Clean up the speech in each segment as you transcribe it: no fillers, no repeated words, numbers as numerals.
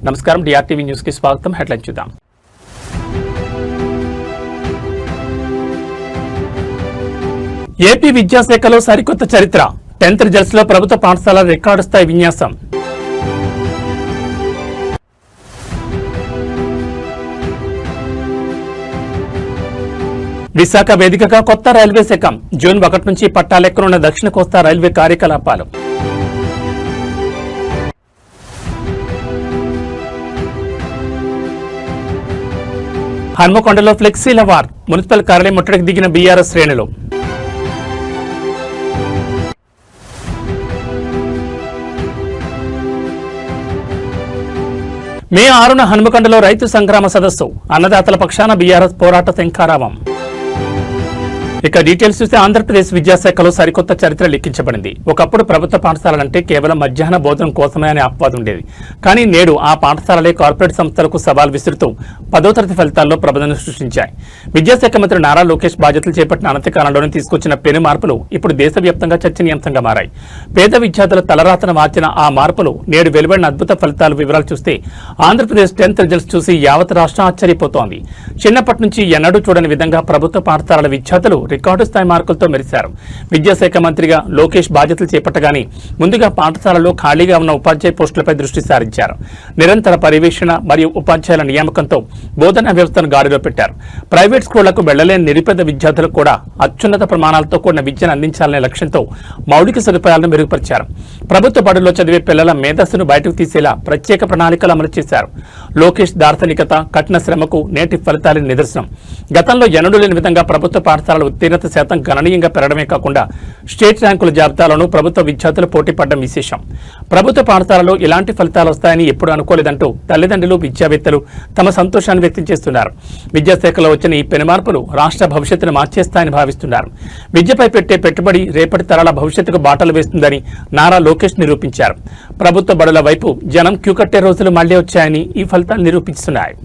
నమస్కారం, డిఆర్టీవీ న్యూస్ కి స్వాగతం. హెడ్లైన్ చూద్దాం. ఏపీ విద్యాశాఖలో సరికొత్త చరిత్ర. 10th రిజల్ట్స్ లో ప్రభుత్వ పాఠశాల రికార్డు స్థాయి విన్యాసం. విశాఖ వేదికగా కొత్త రైల్వే శకం. జూన్ 1 నుంచి పట్టాలెక్కనున్న దక్షిణ కోస్తా రైల్వే కార్యకలాపాలు. హన్మకొండలో ఫ్లెక్సీల వార్. మున్సిపల్ కార్యాలయం ముట్టడికి దిగిన బీఆర్ఎస్ శ్రేణులు. మే 6న హన్మకొండలో రైతు సంగ్రామ సదస్సు. అన్నదాతల పక్షాన బీఆర్ఎస్ పోరాట శంఖారావం. ఇక డీటెయిల్స్ చూస్తే ఆంధ్రప్రదేశ్ విద్యాశాఖలో సరికొత్త చరిత్ర లిఖించబడింది. ఒకప్పుడు ప్రభుత్వ పాఠశాలలంటే కేవలం మధ్యాహ్న భోజనం కోసమే అనే అపవాదం ఉండేది. కానీ నేడు ఆ పాఠశాలలే కార్పొరేట్ సంస్థలకు సవాల్ విసురుతూ 10వ తరగతి ఫలితాల్లో ప్రబోధన సృష్టించాయి. విద్యాశాఖ మంత్రి నారా లోకేష్ బాధ్యతలు చేపట్టిన అనతికాలంలోనే తీసుకొచ్చిన పెను మార్పులు ఇప్పుడు దేశవ్యాప్తంగా చర్చనీయాంశంగా మారాయి. పేద విద్యార్థుల తలరాతను మార్చిన ఆ మార్పులు నేడు వెలువడిన అద్భుత ఫలితాల వివరాలు చూస్తే ఆంధ్రప్రదేశ్ 10th రిజల్ట్స్ చూసి యావత్ రాష్ట్రం ఆశ్చర్యపోతోంది. చిన్నప్పటి నుంచి ఎన్నడూ చూడని విధంగా ప్రభుత్వ పాఠశాలల విద్యార్థులు రికార్డు స్థాయి మార్కులతో మెరిశారు. విద్యాశాఖ మంత్రిగా లోకేష్ బాధ్యతలు చేపట్టగానే ముందుగా పాఠశాలలో ఖాళీగా ఉన్న ఉపాధ్యాయ పోస్టులపై దృష్టి సారించారు. నిరంతర పర్యవేక్షణ మరియు ఉపాధ్యాయుల నియామకంతో బోధనా వ్యవస్థను గాడిలో పెట్టారు. ప్రైవేట్ స్కూళ్లకు వెళ్లలేని నిరుపేద విద్యార్థులకు కూడా అత్యున్నత ప్రమాణాలతో కూడిన విద్యను అందించాలనే లక్ష్యంతో మౌలిక సదుపాయాలను మెరుగుపరిచారు. ప్రభుత్వ బడుల్లో చదివే పిల్లల మేధస్సును బయటకు తీసేలా ప్రత్యేక ప్రణాళికలు అమలు చేశారు. లోకేష్ దార్శనికత, కఠిన శ్రమకు నేటి ఫలితాల నిదర్శనం. గతంలో ఎన్నడూ లేని విధంగా ప్రభుత్వ పాఠశాలల ఉత్తీర్ణత శాతం గణనీయంగా పెరగడమే కాకుండా స్టేట్ ర్యాంకుల జాబితాలోనూ ప్రభుత్వ విద్యార్థులు పోటీ పడడం విశేషం. ప్రభుత్వ పాఠశాలలో ఇలాంటి ఫలితాలు వస్తాయని ఎప్పుడు అనుకోలేదంటూ తల్లిదండ్రులు, విద్యావేత్తలు తమ సంతోషాన్ని వ్యక్తం చేస్తున్నారు. విద్యాశాఖలో వచ్చిన ఈ పెనుమార్పులు రాష్ట్ర భవిష్యత్తును మార్చేస్తాయని భావిస్తున్నారు. విద్యపై పెట్టే పెట్టుబడి రేపటి తరాల భవిష్యత్తుకు బాటలు వేస్తుందని నారా లోకేష్ నిరూపించారు. ప్రభుత్వ బడుల వైపు జనం క్యూ కట్టే రోజులు మళ్లీ వచ్చాయని ఈ ఫలితాలు నిరూపిస్తున్నాయి.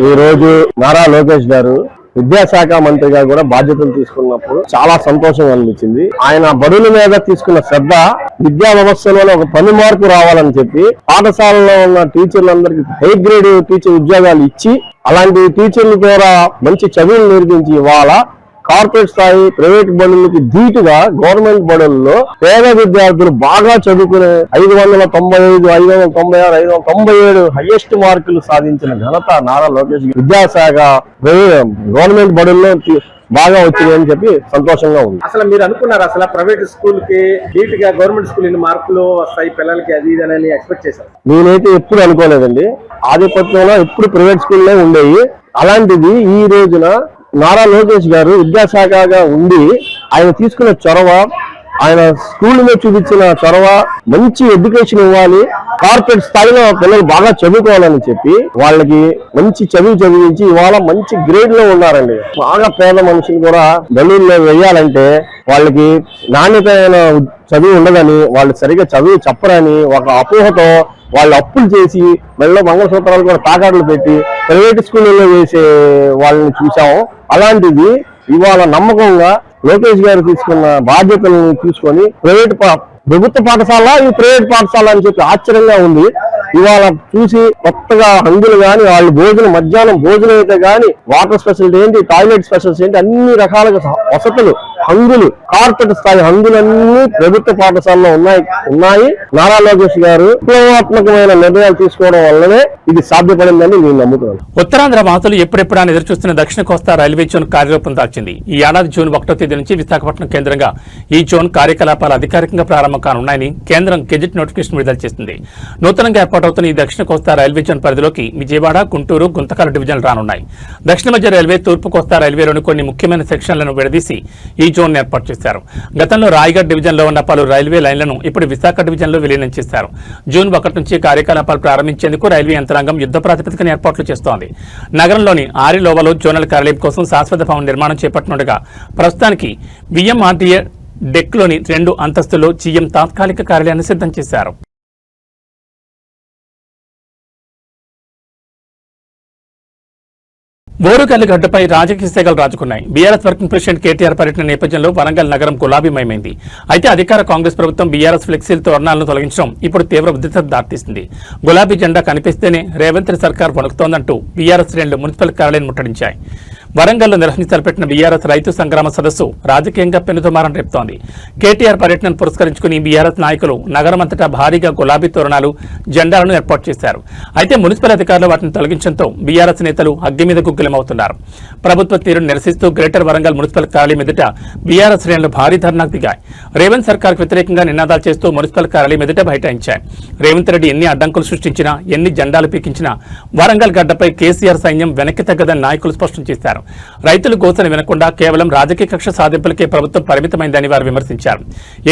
ఈ రోజు నారా లోకేష్ గారు విద్యాశాఖ మంత్రిగా కూడా బాధ్యతలు తీసుకున్నప్పుడు చాలా సంతోషం అనిపించింది. ఆయన బడుల మీద తీసుకున్న శ్రద్ధ విద్యా వ్యవస్థలోనే ఒక పని మార్పు రావాలని చెప్పి పాఠశాలలో ఉన్న టీచర్లందరికీ హై గ్రేడ్ టీచర్ ఉద్యోగాలు ఇచ్చి అలాంటి టీచర్ల ద్వారా మంచి చదువులు నేర్పించి ఇవాళ కార్పొరేట్ స్థాయి ప్రైవేట్ బడులకి ధీటుగా గవర్నమెంట్ బడుల్లో పేద విద్యార్థులు బాగా చదువుకునే 595, 596, 597 హైయెస్ట్ మార్కులు సాధించిన ఘనత నారా లోకేష్. విద్యాశాఖ గవర్నమెంట్ బడుల్లో బాగా వచ్చింది అని చెప్పి సంతోషంగా ఉంది. అసలు మీరు అనుకున్నారు అసలు ప్రైవేట్ స్కూల్ కి ధీటుగా గవర్నమెంట్ స్కూల్ మార్కులు వస్తాయి పిల్లలకి అది ఇది అని ఎక్స్పెక్ట్ చేశారు? నేనైతే ఎప్పుడు అనుకోలేదండి. ఆధిపత్యంలో ఎప్పుడు ప్రైవేట్ స్కూల్లే ఉండేవి. అలాంటిది ఈ రోజున నారా లోకేష్ గారు విద్యాశాఖగా ఉండి ఆయన తీసుకున్న చొరవ, ఆయన స్కూల్ మీద చూపించిన చొరవ, మంచి ఎడ్యుకేషన్ ఇవ్వాలి, కార్పొరేట్ స్థాయిలో పిల్లలు బాగా చదువుకోవాలని చెప్పి వాళ్ళకి మంచి చదివించి ఇవాళ మంచి గ్రేడ్ లో ఉన్నారండి. బాగా పేద మనుషులు కూడా బడుల్లో వేయాలంటే వాళ్ళకి నాణ్యతమైన చదువు ఉండదని, వాళ్ళు సరిగా చదువు చెప్పరని ఒక అపోహతో వాళ్ళు అప్పులు చేసి మెళ్ళ మంగళసూత్రాలు కూడా తాకాట్లు పెట్టి ప్రైవేట్ స్కూళ్ళలో వేసే వాళ్ళని చూసాము. అలాంటిది ఇవాళ నమ్మకంగా లోకేష్ గారు తీసుకున్న బాధ్యతలను తీసుకొని ప్రభుత్వ పాఠశాల ఈ ప్రైవేట్ పాఠశాల అని చెప్పి ఆశ్చర్యంగా ఉంది. ఇవాళ చూసి కొత్తగా హంగులు గాని, వాళ్ళు మధ్యాహ్నం భోజనం అయితే గాని, వాటర్ స్పెషాలిటీ ఏంటి, టాయిలెట్ స్పెషల్స్ ఏంటి, అన్ని రకాలుగా వసతులు, హంగులు, కార్పొరేట్ స్థాయి హంగులన్నీ ప్రభుత్వ పాఠశాలలో ఉన్నాయి. నారా లోకేష్ గారు విప్లవాత్మకమైన నిర్ణయాలు తీసుకోవడం వల్లనే ఇది సాధ్యపడిందని నేను నమ్ముతున్నాను. ఉత్తరాంధ్ర వాసులు ఎప్పుడెప్పుడా ఎదురు చూస్తున్న దక్షిణ కోస్తా రైల్వే జోన్ కార్యరూపం దాల్చింది. ఈ ఏడాది జూన్ 1వ తేదీ నుంచి విశాఖపట్నం కేంద్రంగా ఈ జోన్ కార్యకలాపాలు అధికారికంగా ప్రారంభం కానున్నాయని కేంద్రం గెజెట్ నోటిఫికేషన్ విడుదల చేసింది. నూతనంగా ఏర్పాటవుతున్న ఈ దక్షిణ కోస్తా రైల్వే జోన్ పరిధిలోకి విజయవాడ, గుంటూరు, గుంతకల్ డివిజన్లు రానున్నాయి. దక్షిణ మధ్య రైల్వే, తూర్పు కోస్తా రైల్వేలోని కొన్ని ముఖ్యమైన సెక్షన్లను విడదీసి ఈ జోన్ ఏర్పాటు చేశారు. గతంలో రాయగఢ్ డివిజన్ లో ఉన్న పలు రైల్వే లైన్లను ఇప్పుడు విశాఖ డివిజన్ లో విలీనం చేశారు. జూన్ 1 నుంచి కార్యకలాపాలు ప్రారంభించేందుకు రైల్వే యంత్రాంగం యుద్ధ ప్రాతిపదికన ఏర్పాట్లు చేస్తోంది. నగరంలోని ఆరిలోవలో జోనల్ కార్యాలయం కోసం శాశ్వత భవన నిర్మాణం చేపట్టనుండగా ప్రస్తుతానికి విఎంఆర్డీఏ డెక్లోని 2 అంతస్తుల్లో జీఎం తాత్కాలిక కార్యాలయాన్ని సిద్ధం చేశారు. బోరుగల్లు గడ్డపై రాజకీయ సెగలు రాజుకున్నాయి. బీఆర్ఎస్ వర్కింగ్ ప్రెసిడెంట్ కేటీఆర్ పర్యటన నేపథ్యంలో వరంగల్ నగరం గులాబీమయమైంది. అయితే అధికార కాంగ్రెస్ ప్రభుత్వం బీఆర్ఎస్ ఫ్లెక్సీల తోరణాలను తొలగించడం ఇప్పుడు తీవ్ర ఉద్రిక్తతకు దారితీసింది. గులాబీ జెండా కనిపిస్తేనే రేవంత్ రెడ్డి సర్కార్ వణుకుతోందంటూ బీఆర్ఎస్ శ్రేణులు మున్సిపల్ కార్యాలయం ముట్టడించాయి. వరంగల్లో నిర్వహించి తలపెట్టిన బీఆర్ఎస్ రైతు సంగ్రామ సదస్సు రాజకీయంగా పెనుదుమారం రేపుతోంది. కేటీఆర్ పర్యటనను పురస్కరించుకుని బీఆర్ఎస్ నాయకులు నగరమంతటా భారీగా గులాబీ తోరణాలు, జెండాలను ఏర్పాటు చేశారు. అయితే మున్సిపల్ అధికారులు వాటిని తొలగించడంతో బీఆర్ఎస్ నేతలు అగ్గి మీద గుగ్గిలమవుతున్నారు. ప్రభుత్వ తీరును నిరసిస్తూ గ్రేటర్ వరంగల్ మున్సిపల్ కార్యాలయం ఎదుట బీఆర్ఎస్ శ్రేణులు భారీ ధర్నాకు దిగాయి. రేవంత్ సర్కార్కు వ్యతిరేకంగా నినాదాలు చేస్తూ మున్సిపల్ కార్యాలయం ఎదుట బైఠాయించాయి. రేవంత్ రెడ్డి ఎన్ని అడ్డంకులు సృష్టించినా, ఎన్ని జెండాలు పీకించినా వరంగల్ గడ్డపై కేసీఆర్ సైన్యం వెనక్కి తగ్గదని నాయకులు స్పష్టం చేశారు. రైతులు గోసను వినకుండా కేవలం రాజకీయ కక్ష సాధింపులకే ప్రభుత్వం పరిమితమైందని వారు విమర్శించారు.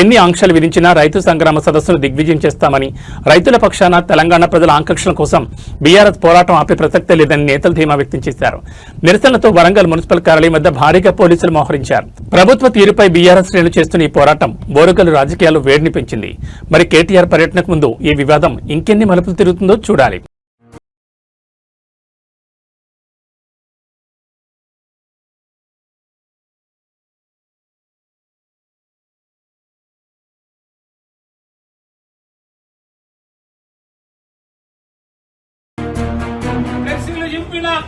ఎన్ని ఆంక్షలు విధించినా రైతు సంగ్రామ సదస్సును దిగ్విజయం చేస్తామని, రైతుల పక్షాన తెలంగాణ ప్రజల ఆకాంక్షల కోసం బీఆర్ఎస్ పోరాటం ఆపే ప్రసక్తే లేదని నేతలు ధీమా వ్యక్తం చేశారు. నిరసనలతో వరంగల్ మున్సిపల్ కార్యాలయం వద్ద భారీగా పోలీసులు మోహరించారు. ప్రభుత్వ తీరుపై బీఆర్ఎస్ శ్రేణులు చేస్తున్న ఈ పోరాటం బోరుగల్లు రాజకీయాలు వేడిని పెంచింది. మరి కేటీఆర్ పర్యటనకు ముందు ఈ వివాదం ఇంకెన్ని మలుపులు తిరుగుతుందో చూడాలి.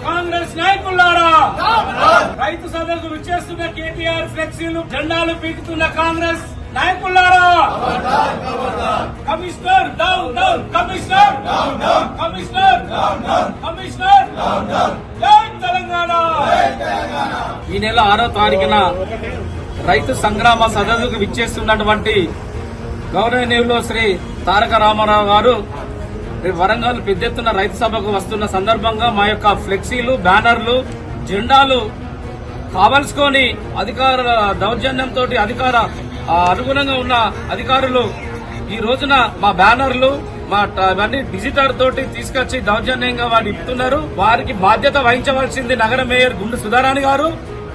కాంగ్రెస్ నాయకులారా, రైతు సభకు విచ్చేస్తున్న కేటీఆర్ ఫ్లెక్సీలు, జెండాలు పీకుతున్న కాంగ్రెస్ నాయకులారా, commissioner down down, commissioner commissioner commissioner జై తెలంగాణ. ఈ నెల 6వ తారీఖున రైతు సంగ్రామ సదస్సుకు విచ్చేస్తున్నటువంటి గౌరవనీయులు శ్రీ తారక రామారావు గారు వరంగల్ పెద్ద ఎత్తున రైతు సభకు వస్తున్న సందర్భంగా మా యొక్క ఫ్లెక్సీలు, బ్యానర్లు, జెండాలు కావలసుకొని అధికార దౌర్జన్యంతో అనుగుణంగా ఉన్న అధికారులు ఈ రోజున మా బ్యానర్లు, మా ఇవన్నీ డిజిటల్ తోటి తీసుకొచ్చి దౌర్జన్యంగా వారు ఇస్తున్నారు. వారికి బాధ్యత వహించవలసింది నగర మేయర్ గుండు సుధారాణి గారు,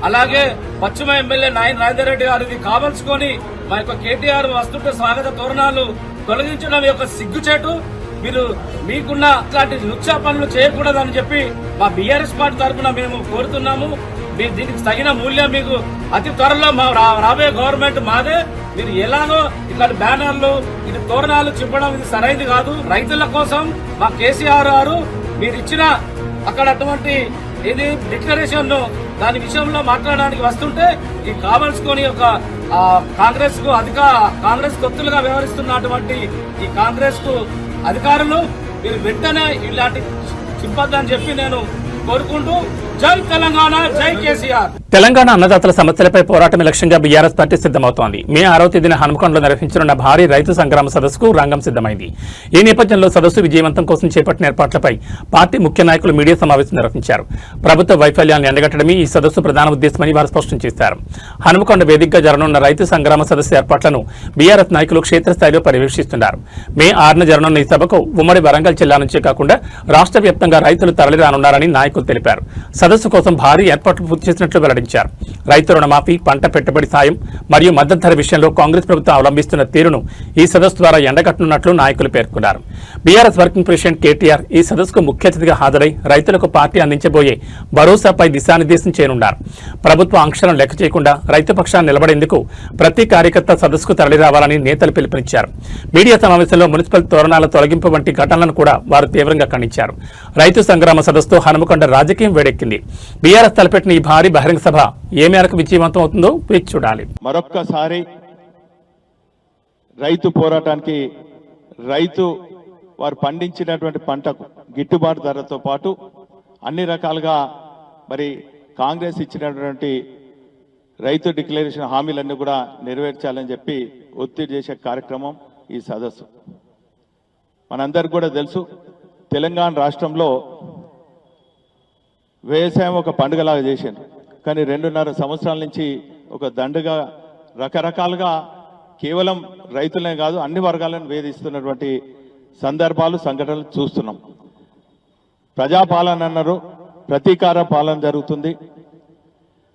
అలాగే పశ్చిమ ఎమ్మెల్యే నరేందర్ రెడ్డి గారు. ఇది కావలసుకొని మా యొక్క కేటీఆర్ వస్తుంటే స్వాగత తోరణాలు తొలగించడం యొక్క సిగ్గుచేటు. మీరు మీకున్న ఇట్లాంటి లుచ్చా పనులు చేయకూడదని చెప్పి మా బీఆర్ఎస్ పార్టీ తరఫున మేము కోరుతున్నాము. మీరు దీనికి తగిన మూల్యం మీకు అతి త్వరలో మా రాబోయే గవర్నమెంట్ మాదే. మీరు ఎలాగో ఇట్లాంటి బ్యానర్లు, ఇటు తోరణాలు చింపడం ఇది సరైనది కాదు. రైతుల కోసం మా కేసీఆర్ గారు మీరు ఇచ్చిన అక్కడ అటువంటి ఇది డిక్లరేషన్ దాని విషయంలో మాట్లాడడానికి వస్తుంటే ఈ కావలసుకొని ఒక కాంగ్రెస్ కు కాంగ్రెస్ తొత్తులుగా వ్యవహరిస్తున్నటువంటి ఈ కాంగ్రెస్ కు అధికారులు మీరు వెంటనే ఇలాంటి చింపొద్దని చెప్పి నేను కోరుకుంటూ జై తెలంగాణ, జై కేసీఆర్. తెలంగాణ అన్నదాతల సమస్యలపై పోరాటం లక్ష్యంగా బీఆర్ఎస్ పార్టీ సిద్దమవుతోంది. మే 6వ తేదీన హన్మకొండలో నిర్వహించనున్న భారీ రైతు సంగ్రామ సదస్సుకు రంగం సిద్దమైంది. ఈ నేపథ్యంలో సదస్సు విజయవంతం కోసం చేపట్టిన ఏర్పాట్లపై పార్టీ ముఖ్య నాయకులు మీడియా సమావేశం నిర్వహించారు. ప్రభుత్వ వైఫల్యాన్ని ఎండగట్టడమే ఈ సదస్సు ప్రధాన ఉద్దేశమని వారు స్పష్టం చేశారు. హన్మకొండ వేదికగా జరగనున్న రైతు సంగ్రామ సదస్సు ఏర్పాట్లను బీఆర్ఎస్ నాయకులు క్షేత్రస్థాయిలో పర్యవేక్షిస్తున్నారు. మే 6న జరగనున్న ఈ సభకు ఉమ్మడి వరంగల్ జిల్లా నుంచే కాకుండా రాష్ట్ర వ్యాప్తంగా రైతులు తరలిరానున్నారని నాయకులు తెలిపారు. సదస్సు కోసం భారీ ఏర్పాట్లు పూర్తి చేసినట్లు వెల్లడించారు. రైతు రుణమాఫీ, పంట పెట్టుబడి సాయం మరియు మద్దతు ధర విషయంలో కాంగ్రెస్ ప్రభుత్వం అవలంబిస్తున్న తీరును ఈ సదస్సు ద్వారా ఎండగట్టనున్నట్లు నాయకులు పేర్కొన్నారు. బీఆర్ఎస్ వర్కింగ్ ప్రెసిడెంట్ కేటీఆర్ ఈ సదస్సుకు ముఖ్య అతిథిగా హాజరై రైతులకు పార్టీ అందించబోయే భరోసాపై దిశానిర్దేశం చేయనున్నారు. ప్రభుత్వ ఆంక్షలను లెక్క చేయకుండా రైతు పక్షాన్ని నిలబడేందుకు ప్రతి కార్యకర్త సదస్సుకు తరలిరావాలని నేతలు పిలుపునిచ్చారు. మీడియా సమావేశంలో మున్సిపల్ తోరణాల తొలగింపు వంటి ఘటనలను కూడా వారు తీవ్రంగా ఖండించారు. రైతు సంగ్రామ సదస్సుతో హనుమకొండ రాజకీయం వేడెక్కింది. బీఆర్ఎస్ తలపెట్టిన ఈ భారీ బహిరంగ సభ ఏ మేరకు విజయవంతం అవుతుందో వేచి చూడాలి. మరొక్కసారి రైతు పోరాటానికి, రైతు వారు పండించినటువంటి పంటకు గిట్టుబాటు ధరతో పాటు అన్ని రకాలుగా మరి కాంగ్రెస్ ఇచ్చినటువంటి రైతు డిక్లరేషన్ హామీలన్నీ కూడా నెరవేర్చాలని చెప్పి ఒత్తిడి చేసే కార్యక్రమం ఈ సదస్సు. మనందరికి కూడా తెలుసు, తెలంగాణ రాష్ట్రంలో వ్యవసాయం ఒక పండుగలాగా చేశారు. కానీ 2.5 సంవత్సరాల నుంచి ఒక దండుగా రకరకాలుగా కేవలం రైతులనే కాదు అన్ని వర్గాలను వేధిస్తున్నటువంటి సందర్భాలు, సంఘటనలు చూస్తున్నాం. ప్రజాపాలన అన్నారు, ప్రతీకార పాలన జరుగుతుంది.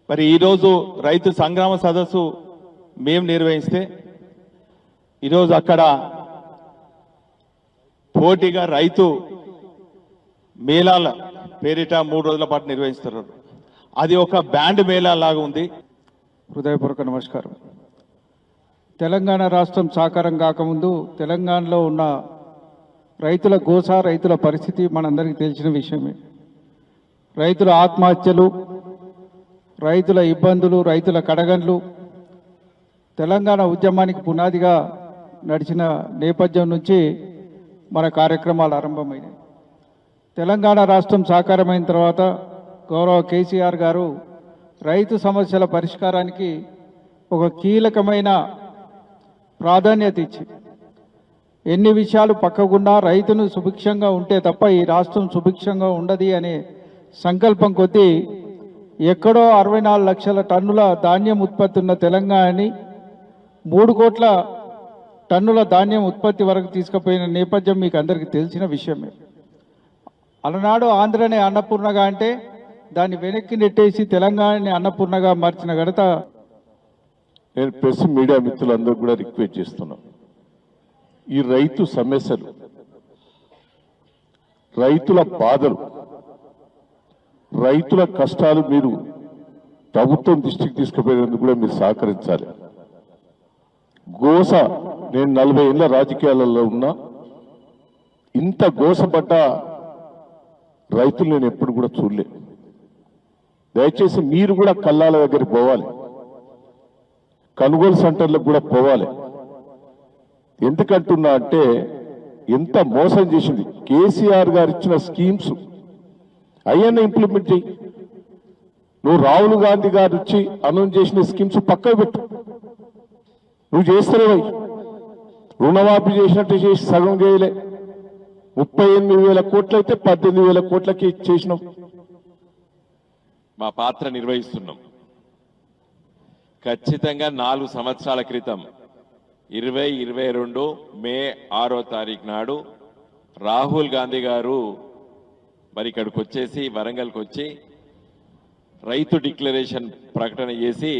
మరి ఈరోజు రైతు సంగ్రామ సదస్సు మేము నిర్వహిస్తే ఈరోజు అక్కడ పోటీగా రైతు మేళాల పేరిట 3 రోజుల పాటు నిర్వహిస్తున్నారు. అది ఒక బ్యాండ్ మేళా లాగా ఉంది. హృదయపూర్వక నమస్కారం. తెలంగాణ రాష్ట్రం సాకారం కాకముందు తెలంగాణలో ఉన్న రైతుల గోస, రైతుల పరిస్థితి మనందరికీ తెలిసిన విషయమే. రైతుల ఆత్మహత్యలు, రైతుల ఇబ్బందులు, రైతుల కడగండ్లు తెలంగాణ ఉద్యమానికి పునాదిగా నడిచిన నేపథ్యం నుంచి మన కార్యక్రమాలు ఆరంభమైనాయి. తెలంగాణ రాష్ట్రం సాకారమైన తర్వాత గౌరవ కేసీఆర్ గారు రైతు సమస్యల పరిష్కారానికి ఒక కీలకమైన ప్రాధాన్యత ఇచ్చి ఎన్ని విషయాలు పక్కకున్నా రైతును సుభిక్షంగా ఉంటే తప్ప ఈ రాష్ట్రం సుభిక్షంగా ఉండదు అనే సంకల్పం కొద్దీ ఎక్కడో 64 లక్షల టన్నుల ధాన్యం ఉత్పత్తి ఉన్న తెలంగాణని 3 కోట్ల టన్నుల ధాన్యం ఉత్పత్తి వరకు తీసుకుపోయిన నేపథ్యం మీకు అందరికీ తెలిసిన విషయమే. అలనాడు ఆంధ్రనే అన్నపూర్ణగా అంటే దాన్ని వెనక్కి నెట్టేసి తెలంగాణని అన్నపూర్ణగా మార్చిన ఘనత. నేను ప్రెస్ మీడియా మిత్రులందరూ కూడా రిక్వెస్ట్ చేస్తున్నాను, ఈ రైతు సమస్యలు, రైతుల బాధలు, రైతుల కష్టాలు మీరు ప్రభుత్వం దృష్టికి తీసుకుపోయేందుకు కూడా మీరు సహకరించాలి. గోస, నేను 40 ఏళ్ళ రాజకీయాలలో ఉన్నా, ఇంత గోసపడ్డ రైతులు నేను ఎప్పుడు కూడా చూడలే. దయచేసి మీరు కూడా కల్లాల దగ్గరికి పోవాలి, కొనుగోలు సెంటర్లకు కూడా పోవాలి. ఎందుకంటున్నా అంటే ఎంత మోసం చేసింది. కేసీఆర్ గారు ఇచ్చిన స్కీమ్స్ అయ్యన్న ఇంప్లిమెంట్ చేయి. నువ్వు రాహుల్ గాంధీ గారు ఇచ్చి అనౌన్స్ చేసిన స్కీమ్స్ పక్కకు పెట్టు, నువ్వు చేస్తలేవై. రుణమాఫీ చేసినట్టు చేసి సగం చేయలే. 38,000 కోట్లు అయితే 18,000 కోట్లకి చేసినాం. మా పాత్ర నిర్వహిస్తున్నాం. ఖచ్చితంగా 4 సంవత్సరాల క్రితం 2022 మే 6వ తారీఖు నాడు రాహుల్ గాంధీ గారు మరి ఇక్కడికి వచ్చేసి వరంగల్కి వచ్చి రైతు డిక్లరేషన్ ప్రకటన చేసి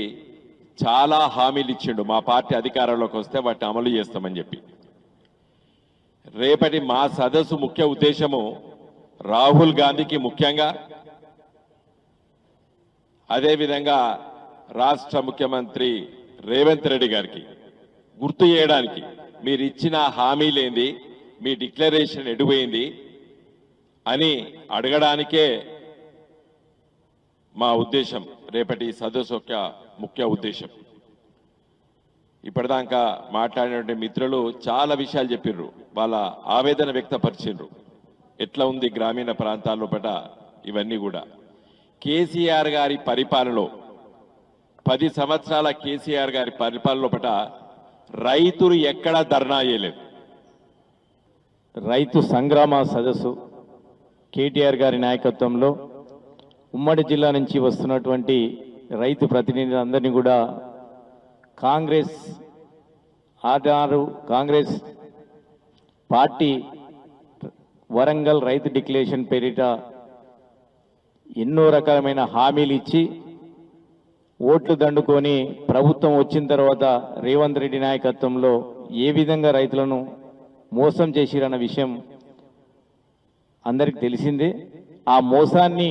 చాలా హామీలు ఇచ్చిండు. మా పార్టీ అధికారంలోకి వస్తే వాటిని అమలు చేస్తామని చెప్పి. రేపటి మా సదస్సు ముఖ్య ఉద్దేశము రాహుల్ గాంధీకి ముఖ్యంగా, అదేవిధంగా రాష్ట్ర ముఖ్యమంత్రి రేవంత్ రెడ్డి గారికి గుర్తు చేయడానికి, మీరు ఇచ్చిన హామీలేంది, మీ డిక్లరేషన్ ఎటుపోయింది అని అడగడానికే మా ఉద్దేశం, రేపటి సదస్సు యొక్క ముఖ్య ఉద్దేశం. ఇప్పటిదాకా మాట్లాడినటువంటి మిత్రులు చాలా విషయాలు చెప్పిర్రు, వాళ్ళ ఆవేదన వ్యక్తపరిచిండ్రు. ఎట్లా ఉంది గ్రామీణ ప్రాంతాల్లో పట ఇవన్నీ కూడా. కేసీఆర్ గారి పరిపాలనలో 10 సంవత్సరాల కేసీఆర్ గారి పరిపాలనలో పట రైతులు ఎక్కడా ధర్నా చేయలేదు. రైతు సంగ్రామ సదస్సు కేటీఆర్ గారి నాయకత్వంలో ఉమ్మడి జిల్లా నుంచి వస్తున్నటువంటి రైతు ప్రతినిధులందరినీ కూడా కాంగ్రెస్ పార్టీ వరంగల్ రైతు డిక్లరేషన్ పేరిట ఎన్నో రకాలమైన హామీలు ఇచ్చి ఓట్లు దండుకొని ప్రభుత్వం వచ్చిన తర్వాత రేవంత్ రెడ్డి నాయకత్వంలో ఏ విధంగా రైతులను మోసం చేసిరన్న విషయం అందరికి తెలిసిందే. ఆ మోసాన్ని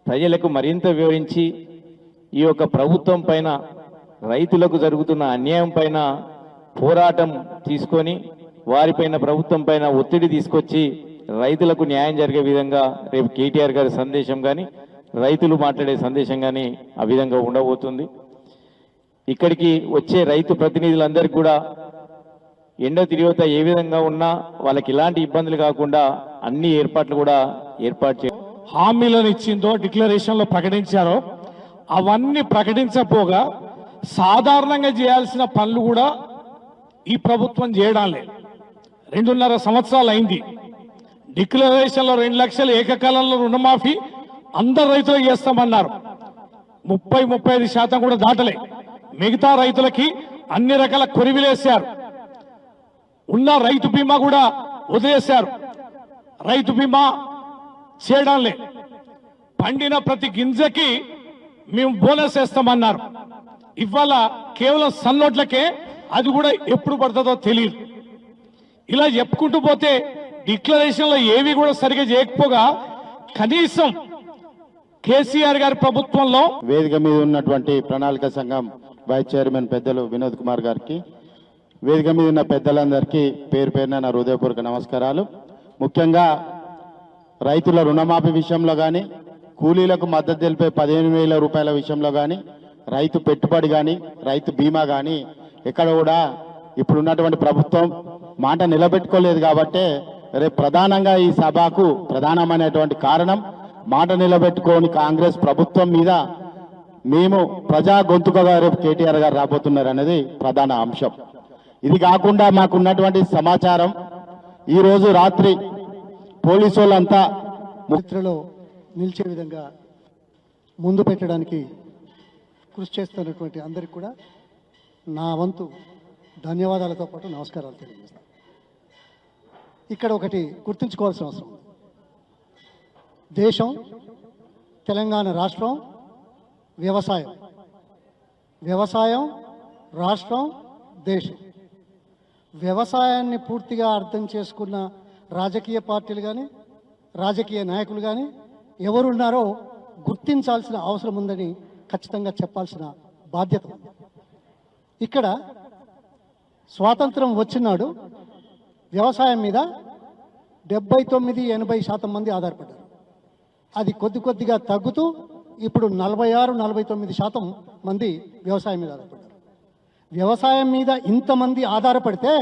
ప్రజలకు మరింత వివరించి ఈ యొక్క ప్రభుత్వం పైన, రైతులకు జరుగుతున్న అన్యాయం పైన పోరాటం తీసుకొని వారిపైన, ప్రభుత్వం పైన ఒత్తిడి తీసుకొచ్చి రైతులకు న్యాయం జరిగే విధంగా రేపు కేటీఆర్ గారి సందేశం కానీ, రైతులు మాట్లాడే సందేశం కానీ ఆ విధంగా ఉండబోతుంది. ఇక్కడికి వచ్చే రైతు ప్రతినిధులందరికీ కూడా ఎండ తిరిగిత ఏ విధంగా ఉన్నా వాళ్ళకి ఇలాంటి ఇబ్బందులు కాకుండా అన్ని ఏర్పాట్లు కూడా ఏర్పాటు చేయాలి. హామీలను ఇచ్చిందో డిక్లరేషన్లో ప్రకటించారో అవన్నీ ప్రకటించకపోగా సాధారణంగా చేయాల్సిన పనులు కూడా ఈ ప్రభుత్వం చేయడం లేదు. 2.5 సంవత్సరాలు అయింది. డిక్లరేషన్లో 2 లక్షలు ఏకకాలంలో రుణమాఫీ అందరు రైతులకు చేస్తామన్నారు. 30-35% కూడా దాటలే. మిగతా రైతులకి అన్ని రకాల కొరివిలేశారు. ఉన్న రైతు బీమా కూడా వదిలేశారు. రైతు బీమా చేయడం లే. పండిన ప్రతి గింజకి మేము బోనస్ వేస్తామన్నారు. ఇవాళ కేవలం సన్నోట్లకే, అది కూడా ఎప్పుడు పడుతుందో తెలియదు. ఇలా చెప్పుకుంటూ పోతే డిక్లరేషన్లో ఏవి కూడా సరిగా చేయకపోగా కనీసం కేసీఆర్ గారి ప్రభుత్వంలో వేదిక మీద ఉన్నటువంటి ప్రణాళిక సంఘం వైస్ చైర్మన్ పెద్దలు వినోద్ కుమార్ గారికి, వేదిక మీద ఉన్న పెద్దలందరికీ పేరు పేరున నా హృదయపూర్వక నమస్కారాలు. ముఖ్యంగా రైతుల రుణమాఫీ విషయంలో కానీ, కూలీలకు మద్దతు తెలిపే 15,000 రూపాయల విషయంలో కానీ, రైతు పెట్టుబడి కానీ, రైతు బీమా కానీ ఎక్కడ కూడా ఇప్పుడున్నటువంటి ప్రభుత్వం మాట నిలబెట్టుకోలేదు. కాబట్టే రేపు ప్రధానంగా ఈ సభకు ప్రధానమైనటువంటి కారణం, మాట నిలబెట్టుకోని కాంగ్రెస్ ప్రభుత్వం మీద మేము ప్రజా గొంతుకగా రేపు కేటీఆర్ గారు రాబోతున్నారు అనేది ప్రధాన అంశం. ఇది కాకుండా మాకున్నటువంటి సమాచారం, ఈరోజు రాత్రి పోలీసు వాళ్ళంతా చరిత్రలో నిలిచే విధంగా ముందు పెట్టడానికి కృషి చేస్తున్నటువంటి అందరికీ కూడా నా వంతు ధన్యవాదాలతో పాటు నమస్కారాలు తెలియజేస్తాను. ఇక్కడ ఒకటి గుర్తుంచుకోవాల్సిన అవసరం, దేశం, తెలంగాణ రాష్ట్రం, వ్యవసాయం, రాష్ట్రం, దేశం. వ్యవసాయాన్ని పూర్తిగా అర్థం చేసుకున్న రాజకీయ పార్టీలు కానీ, రాజకీయ నాయకులు కానీ ఎవరున్నారో గుర్తించాల్సిన అవసరం ఉందని ఖచ్చితంగా చెప్పాల్సిన బాధ్యత ఉంది. ఇక్కడ స్వాతంత్రం వచ్చినాడు వ్యవసాయం మీద 79-80% మంది ఆధారపడ్డారు. అది కొద్దిగా తగ్గుతూ ఇప్పుడు 46-49% మంది వ్యవసాయం మీద ఆధారపడ్డారు. వ్యవసాయం మీద ఇంతమంది ఆధారపడితే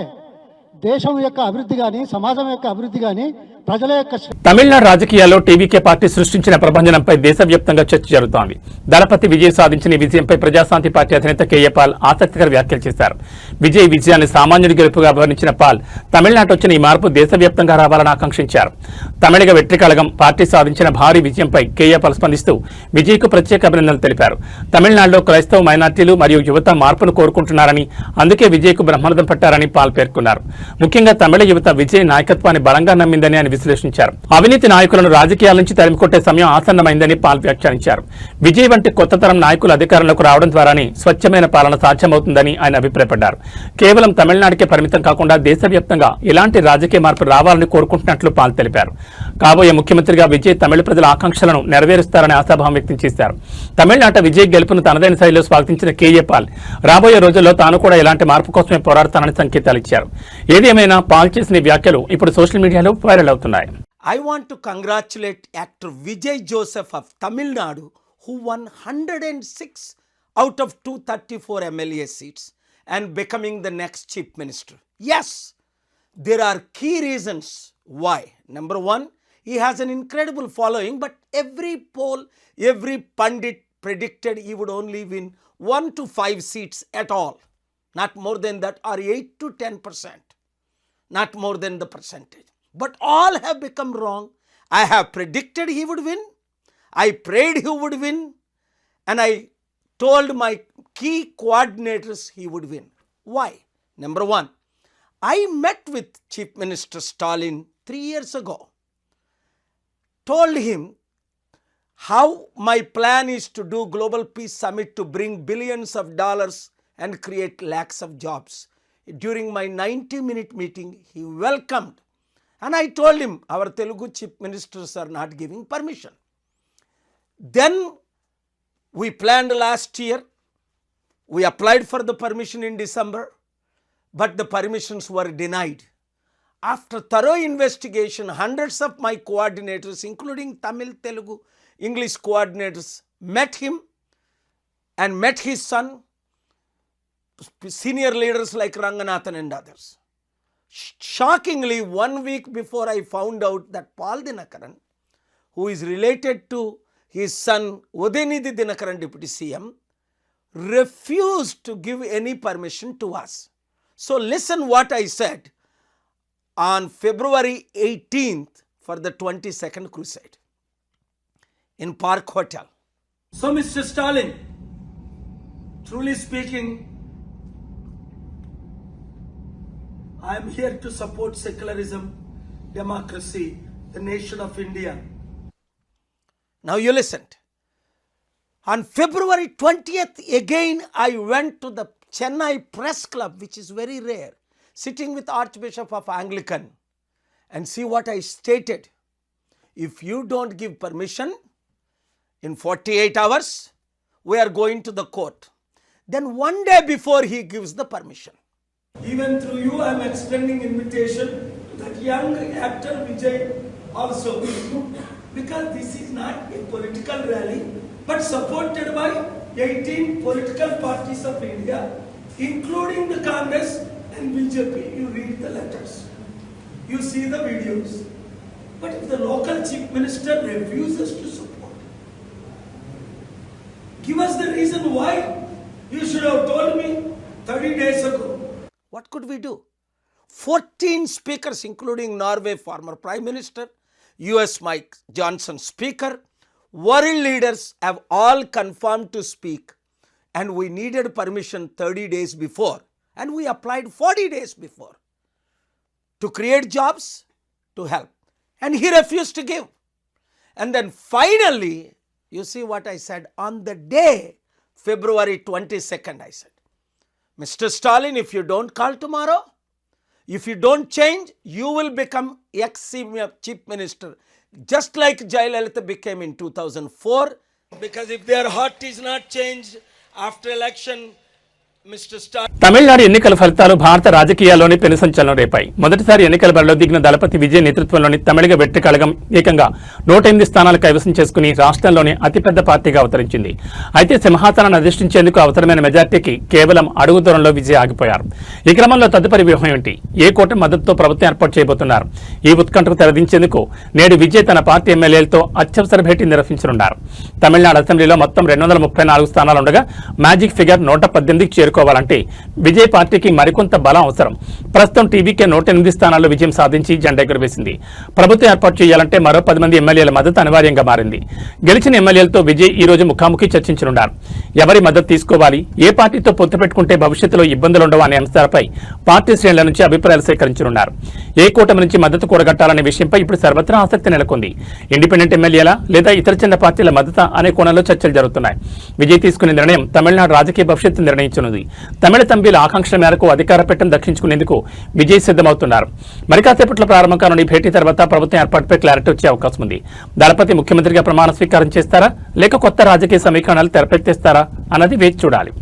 దేశం యొక్క అభివృద్ధి కానీ, సమాజం యొక్క అభివృద్ధి కానీ, ప్రజల యొక్క తమిళనాడు రాజకీయాల్లో టీవీకే పార్టీ సృష్టించిన ప్రభంజనంపై దేశవ్యాప్తంగా చర్చ జరుగుతోంది. దళపతి విజయ్ సాధించిన ఈ విజయంపై ప్రజాశాంతి పార్టీ అధినేత కేఏ పాల్ ఆసక్తికర వ్యాఖ్యలు చేశారు. విజయ్ విజయాన్ని సామాన్యుడి గెలుపుగా వర్ణించిన పాల్, తమిళనాడు వచ్చిన ఈ మార్పు దేశవ్యాప్తంగా రావాలని ఆకాంక్షించారు. తమిళగ వెట్రికళగం పార్టీ సాధించిన భారీ విజయంపై కేఏ పాల్ స్పందిస్తూ విజయ్కు ప్రత్యేక అభినందనలు తెలిపారు. తమిళనాడులో క్రైస్తవ మైనార్టీలు మరియు యువత మార్పును కోరుకుంటున్నారని, అందుకే విజయ్కు బ్రహ్మరథం పట్టారని పాల్ పేర్కొన్నారు. ముఖ్యంగా తమిళ యువత విజయ్ నాయకత్వాన్ని బలంగా నమ్మిందని ఆయన విశ్లేషించారు. అవినీతి నాయకులను రాజకీయాల నుంచి తరిమికొట్టే సమయం ఆసన్నమైందని పాల్ వ్యాఖ్యానించారు. విజయ్ వంటి కొత్త తరం నాయకులు అధికారంలోకి రావడం ద్వారానే స్వచ్ఛమైన పాలన సాధ్యమవుతుందని ఆయన అభిప్రాయపడ్డారు. కేవలం తమిళనాడుకే పరిమితం కాకుండా దేశవ్యాప్తంగా ఇలాంటి రాజకీయ మార్పు రావాలని కోరుకుంటున్నట్లు పాల్ తెలిపారు. కాబోయే ముఖ్యమంత్రిగా విజయ్ తమిళ ప్రజల ఆకాంక్షలను నెరవేరుస్తారని ఆశాభావం వ్యక్తం చేశారు. తమిళనాట విజయ్ గెలుపును తనదైన శైలిలో స్వాగతించిన కేఏ పాల్, రాబోయే రోజుల్లో తాను కూడా ఇలాంటి మార్పు కోసమే పోరాడతానని సంకేతాలు ఇచ్చారు. ఏదేమైనా పాల్ చేసిన వ్యాఖ్యలు ఇప్పుడు సోషల్ మీడియాలో వైరల్ అవుతున్నాయి. I want to congratulate actor Vijay Joseph of Tamil Nadu, who won 106 out of 234 MLA seats and becoming the next chief minister. Yes, there are key reasons why. Number one, he has an incredible following, but every poll, every pundit predicted he would only win 1 to 5 seats at all. Not more than that, or 8 to 10%. Not more than the percentage. But all have become wrong. I have predicted he would win. I prayed he would win. And I told my key coordinators he would win. Why? Number one, I met with Chief Minister Stalin 3 years ago. Told him how my plan is to do Global Peace Summit to bring billions of dollars and create lakhs of jobs. During my 90-minute meeting, he welcomed. And I told him, our Telugu chief ministers are not giving permission. Then we planned last year. We applied for the permission in December, but the permissions were denied. After thorough investigation, hundreds of my coordinators, including Tamil, Telugu, English coordinators, met him and met his son, senior leaders like Ranganathan and others. Shockingly, 1 week before I found out that Paul Dinakaran, who is related to his son Udayanidhi Dinakaran, Deputy CM, refused to give any permission to us. So listen what I said on February 18th for the 22nd crusade in Park Hotel. So Mr. Stalin, truly speaking, I am here to support secularism, democracy, the nation of India. Now you listened. On February 20th, again I went to the Chennai Press Club, which is very rare, sitting with Archbishop of Anglican, and see what I stated. If you don't give permission, In 48 hours, we are going to the court. Then one day before he gives the permission. Even through you, I am extending invitation to that young actor Vijay also. Because this is not a political rally, but supported by 18 political parties of India, including the Congress and BJP. You read the letters. You see the videos. But if the local chief minister refuses to support, give us the reason why. You should have told me 30 days ago. What could we do? 14 speakers, including Norway former Prime Minister, US Mike Johnson speaker, world leaders have all confirmed to speak. And we needed permission 30 days before. And we applied 40 days before to create jobs, to help. And he refused to give. And then finally, you see what I said on the day, February 22nd, I said, Mr. Stalin, if you don't call tomorrow, if you don't change, you will become ex-senior chief minister, just like Jayalalitha became in 2004. Because if their heart is not changed after election, Mr. Stalin. Tamil Nadu ఎన్నికల ఫలితాలు భారత రాజకీయాల్లోని పెను సంచలనం రేపాయి. మొదటిసారి ఎన్నికల బరిలో దిగిన దళపతి విజయ్ నేతృత్వంలోని తమిళగ వెట్రి కళగం ఏకంగా 108 స్థానాలు కైవసం చేసుకుని రాష్ట్రంలోని అతిపెద్ద పార్టీగా అవతరించింది. అయితే సింహాసనాన్ని అధిష్ఠించేందుకు అవసరమైన మెజార్టీకి కేవలం అడుగు దూరంలో విజయ్ ఆగిపోయారు. ఈ క్రమంలో తదుపరి వ్యూహం ఏంటి? ఏ కూటమి మద్దతుతో ప్రభుత్వం ఏర్పాటు చేయబోతున్నారు? ఈ ఉత్కంఠకు తెరదించేందుకు నేడు విజయ్ తన పార్టీ ఎమ్మెల్యేలతో అత్యవసర భేటీ నిర్వహించనున్నారు. తమిళనాడు అసెంబ్లీలో మొత్తం 234 స్థానాలుండగా మ్యాజిక్ ఫిగర్ 118కి చేరుకోవాలంటే విజయ్ పార్టీకి మరికొంత బలం అవసరం. ప్రస్తుతం టీవీకే 108 స్థానాల్లో విజయం సాధించి జెండా ఎగురవేసింది. ప్రభుత్వం ఏర్పాటు చేయాలంటే మరో 10 మంది ఎమ్మెల్యేల మద్దతు అనివార్యంగా మారింది. గెలిచిన ఎమ్మెల్యేలతో విజయ్ ఈ రోజు ముఖాముఖి చర్చించనున్నారు. ఎవరి మద్దతు తీసుకోవాలి, ఏ పార్టీతో పొత్తు పెట్టుకుంటే భవిష్యత్తులో ఇబ్బందులుండవు అనే అంశాలపై పార్టీ శ్రేణుల నుంచి అభిప్రాయాలు సేకరించనున్నారు. ఏ కూటమి నుంచి మద్దతు కూడగట్టాలనే విషయంపై ఇప్పుడు సర్వత్రా ఆసక్తి నెలకొంది. ఇండిపెండెంట్ ఎమ్మెల్యేల లేదా ఇతర చిన్న పార్టీల మద్దతు అనే కోణంలో చర్చలు జరుగుతున్నాయి. విజయ్ తీసుకునే నిర్ణయం తమిళనాడు రాజకీయ భవిష్యత్తు నిర్ణయించనుంది. తమిళ తంబిల ఆకాంక్షల మేరకు అధికార పీఠం దక్కించుకునేందుకు విజయ్ సిద్ధమవుతున్నారు. మరి కాసేపట్లో ప్రారంభం కానున్న భేటీ తర్వాత ప్రభుత్వం ఏర్పాటుపై క్లారిటీ వచ్చే అవకాశం ఉంది. దళపతి ముఖ్యమంత్రిగా ప్రమాణ స్వీకారం చేస్తారా లేక కొత్త రాజకీయ సమీకరణాలు తెరపెత్తేస్తారా అన్నది వేచి చూడాలి.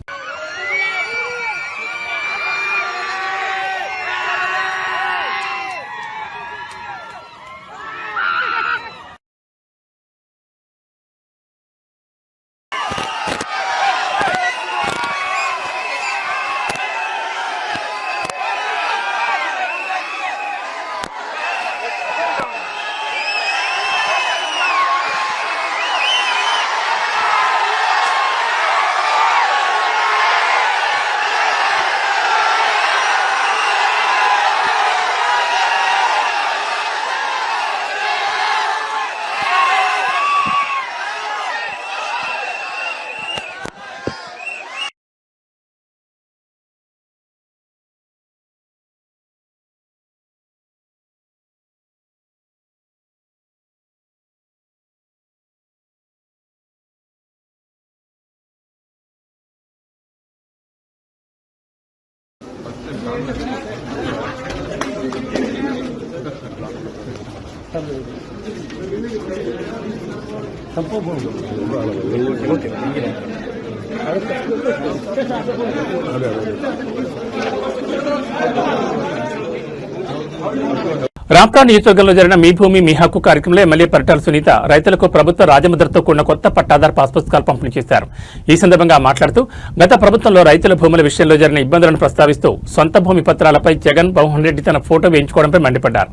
రాప్తా నియోజకవర్గంలో జరిగిన మీ భూమి మీ హక్కు కార్యక్రమంలో ఎమ్మెల్యే పరిటాల సునీత రైతులకు ప్రభుత్వ రాజముద్రతో కూడిన కొత్త పట్టాదారు పాస్ పుస్తకాలు పంపిణీ చేశారు. ఈ సందర్భంగా మాట్లాడుతూ గత ప్రభుత్వంలో రైతుల భూముల విషయంలో జరిగిన ఇబ్బందులను ప్రస్తావిస్తూ సొంత భూమి పత్రాలపై జగన్ మోహన్ రెడ్డి తన ఫోటో వేయించుకోవడంపై మండిపడ్డారు.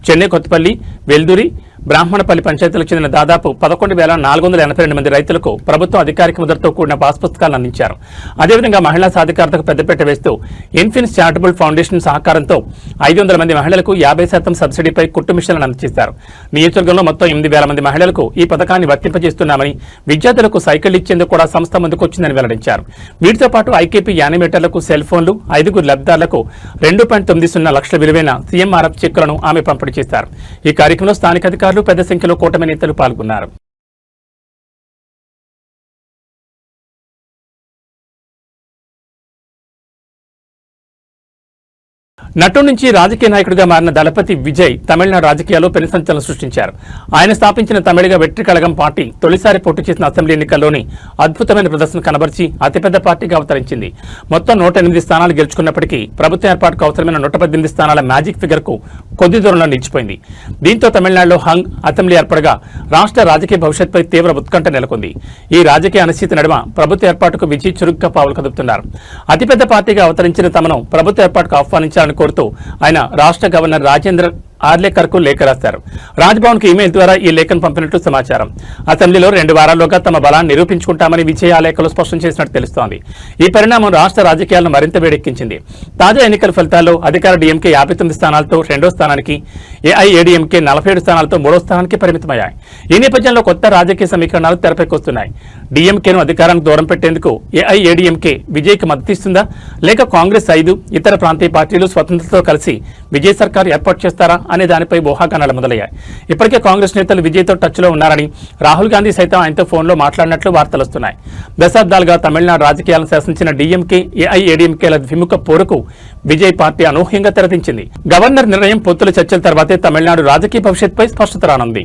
చెన్నై, కొత్తపల్లి, వెల్దురి, బ్రాహ్మణపల్లి పంచాయతీలకు చెందిన దాదాపు 11,482 మంది రైతులకు ప్రభుత్వం అధికారిక ముద్రతో కూడిన పాస్ పుస్తకాలను అందించారు. అదేవిధంగా మహిళా సాధికారతకు పెద్దపీట వేస్తూ ఇన్ఫిన్స్ చారిటబుల్ ఫౌండేషన్ సహకారంతో 500 మంది మహిళలకు 50% సబ్సిడీపై కుట్టు మిషన్లను అందజేశారు. నియోజకవర్గంలో మొత్తం 8,000 మంది మహిళలకు ఈ పథకాన్ని వర్తింపజేస్తున్నామని, విద్యార్థులకు సైకిల్ ఇచ్చేందుకు కూడా సంస్థ ముందుకొచ్చిందని వెల్లడించారు. వీటితో పాటు ఐకేపీ యానిమేటర్లకు సెల్ ఫోన్లు, 5 లబ్ధిదారులకు 2.90 లక్షల విలువైన సీఎంఆర్ఎఫ్ చెక్కులను ఆమె పంపిణీ చేశారు. ఈ కార్యక్రమంలో స్థానిక అధికారులు, పెద్ద సంఖ్యలో కూటమి నేతలు పాల్గొన్నారు. నటు నుంచి రాజకీయ నాయకుడిగా మారిన దళపతి విజయ్ తమిళనాడు రాజకీయాల్లో పెను సంచలనం సృష్టించారు. ఆయన స్థాపించిన తమిళగ వెట్రి కళగం పార్టీ తొలిసారి పోటీ చేసిన అసెంబ్లీ ఎన్నికల్లోని అద్భుతమైన ప్రదర్శన కనబరిచి అతిపెద్ద పార్టీగా అవతరించింది. మొత్తం 108 స్థానాలు గెలుచుకున్నప్పటికీ ప్రభుత్వ ఏర్పాటుకు అవసరమైన 118 స్థానాల మ్యాజిక్ ఫిగర్ కు కొద్ది దూరంలో నిలిచిపోయింది. దీంతో తమిళనాడులో హంగ్ అసెంబ్లీ ఏర్పడగా రాష్ట్ర రాజకీయ భవిష్యత్పై తీవ్ర ఉత్కంఠ నెలకొంది. ఈ రాజకీయ అనిశ్చితి నడుమ ప్రభుత్వ ఏర్పాటుకు విజయ్ చురుగ్గా పావులు కదుపుతున్నారు. అతిపెద్ద పార్టీగా అవతరించిన తమను ప్రభుత్వ ఏర్పాటుకు ఆహ్వానించాలని కోరుతూ ఆయన రాష్ట్ర గవర్నర్ రాజేంద్ర ఆర్లేకర్కు లేఖ రాశారు. రాజ్భవన్ కు ఇమెయిల్ ద్వారా ఈ లేఖను పంపినట్టు సమాచారం. అసెంబ్లీలో 2 వారాల్లోగా తమ బలాన్ని నిరూపించుకుంటామని విజయ్ ఆ లేఖలో స్పష్టం చేసినట్టు తెలుస్తోంది. ఈ పరిణామం రాష్ట్ర రాజకీయాలను మరింత వేడెక్కించింది. తాజా ఎన్నికల ఫలితాల్లో అధికార డీఎంకే 59 స్థానాలతో 2వ స్థానానికి, ఏఐఏడీఎంకే 47 స్థానాలతో 3వ స్థానానికి పరిమితమయ్యాయి. ఈ నేపథ్యంలో కొత్త రాజకీయ సమీకరణాలు తెరపైకొస్తున్నాయి. డీఎంకేను అధికారానికి దూరం పెట్టేందుకు ఏఐఏడీఎంకే విజయ్కి మద్దతిస్తుందా, లేక కాంగ్రెస్ 5 ఇతర ప్రాంతీయ పార్టీలు స్వతంత్రతో కలిసి విజయ్ సర్కార్ ఏర్పాటు చేస్తారా అనే దానిపై ఊహాగానాలు మొదలయ్యాయి. ఇప్పటికే కాంగ్రెస్ నేతలు విజయ్తో టచ్లో ఉన్నారని, రాహుల్ గాంధీ సైతం ఆయనతో ఫోన్లో మాట్లాడినట్లు వార్తలు వస్తున్నాయి. దశాబ్దాలుగా తమిళనాడు రాజకీయాలను శాసించిన డీఎంకే, ఏఐఏడీఎంకేల విముఖ పోరుకు విజయ్ పార్టీ అనూహ్యంగా తెరదించింది. గవర్నర్ నిర్ణయం, పొత్తుల చర్చల తర్వాతే తమిళనాడు రాజకీయ భవిష్యత్పై స్పష్టత రానుంది.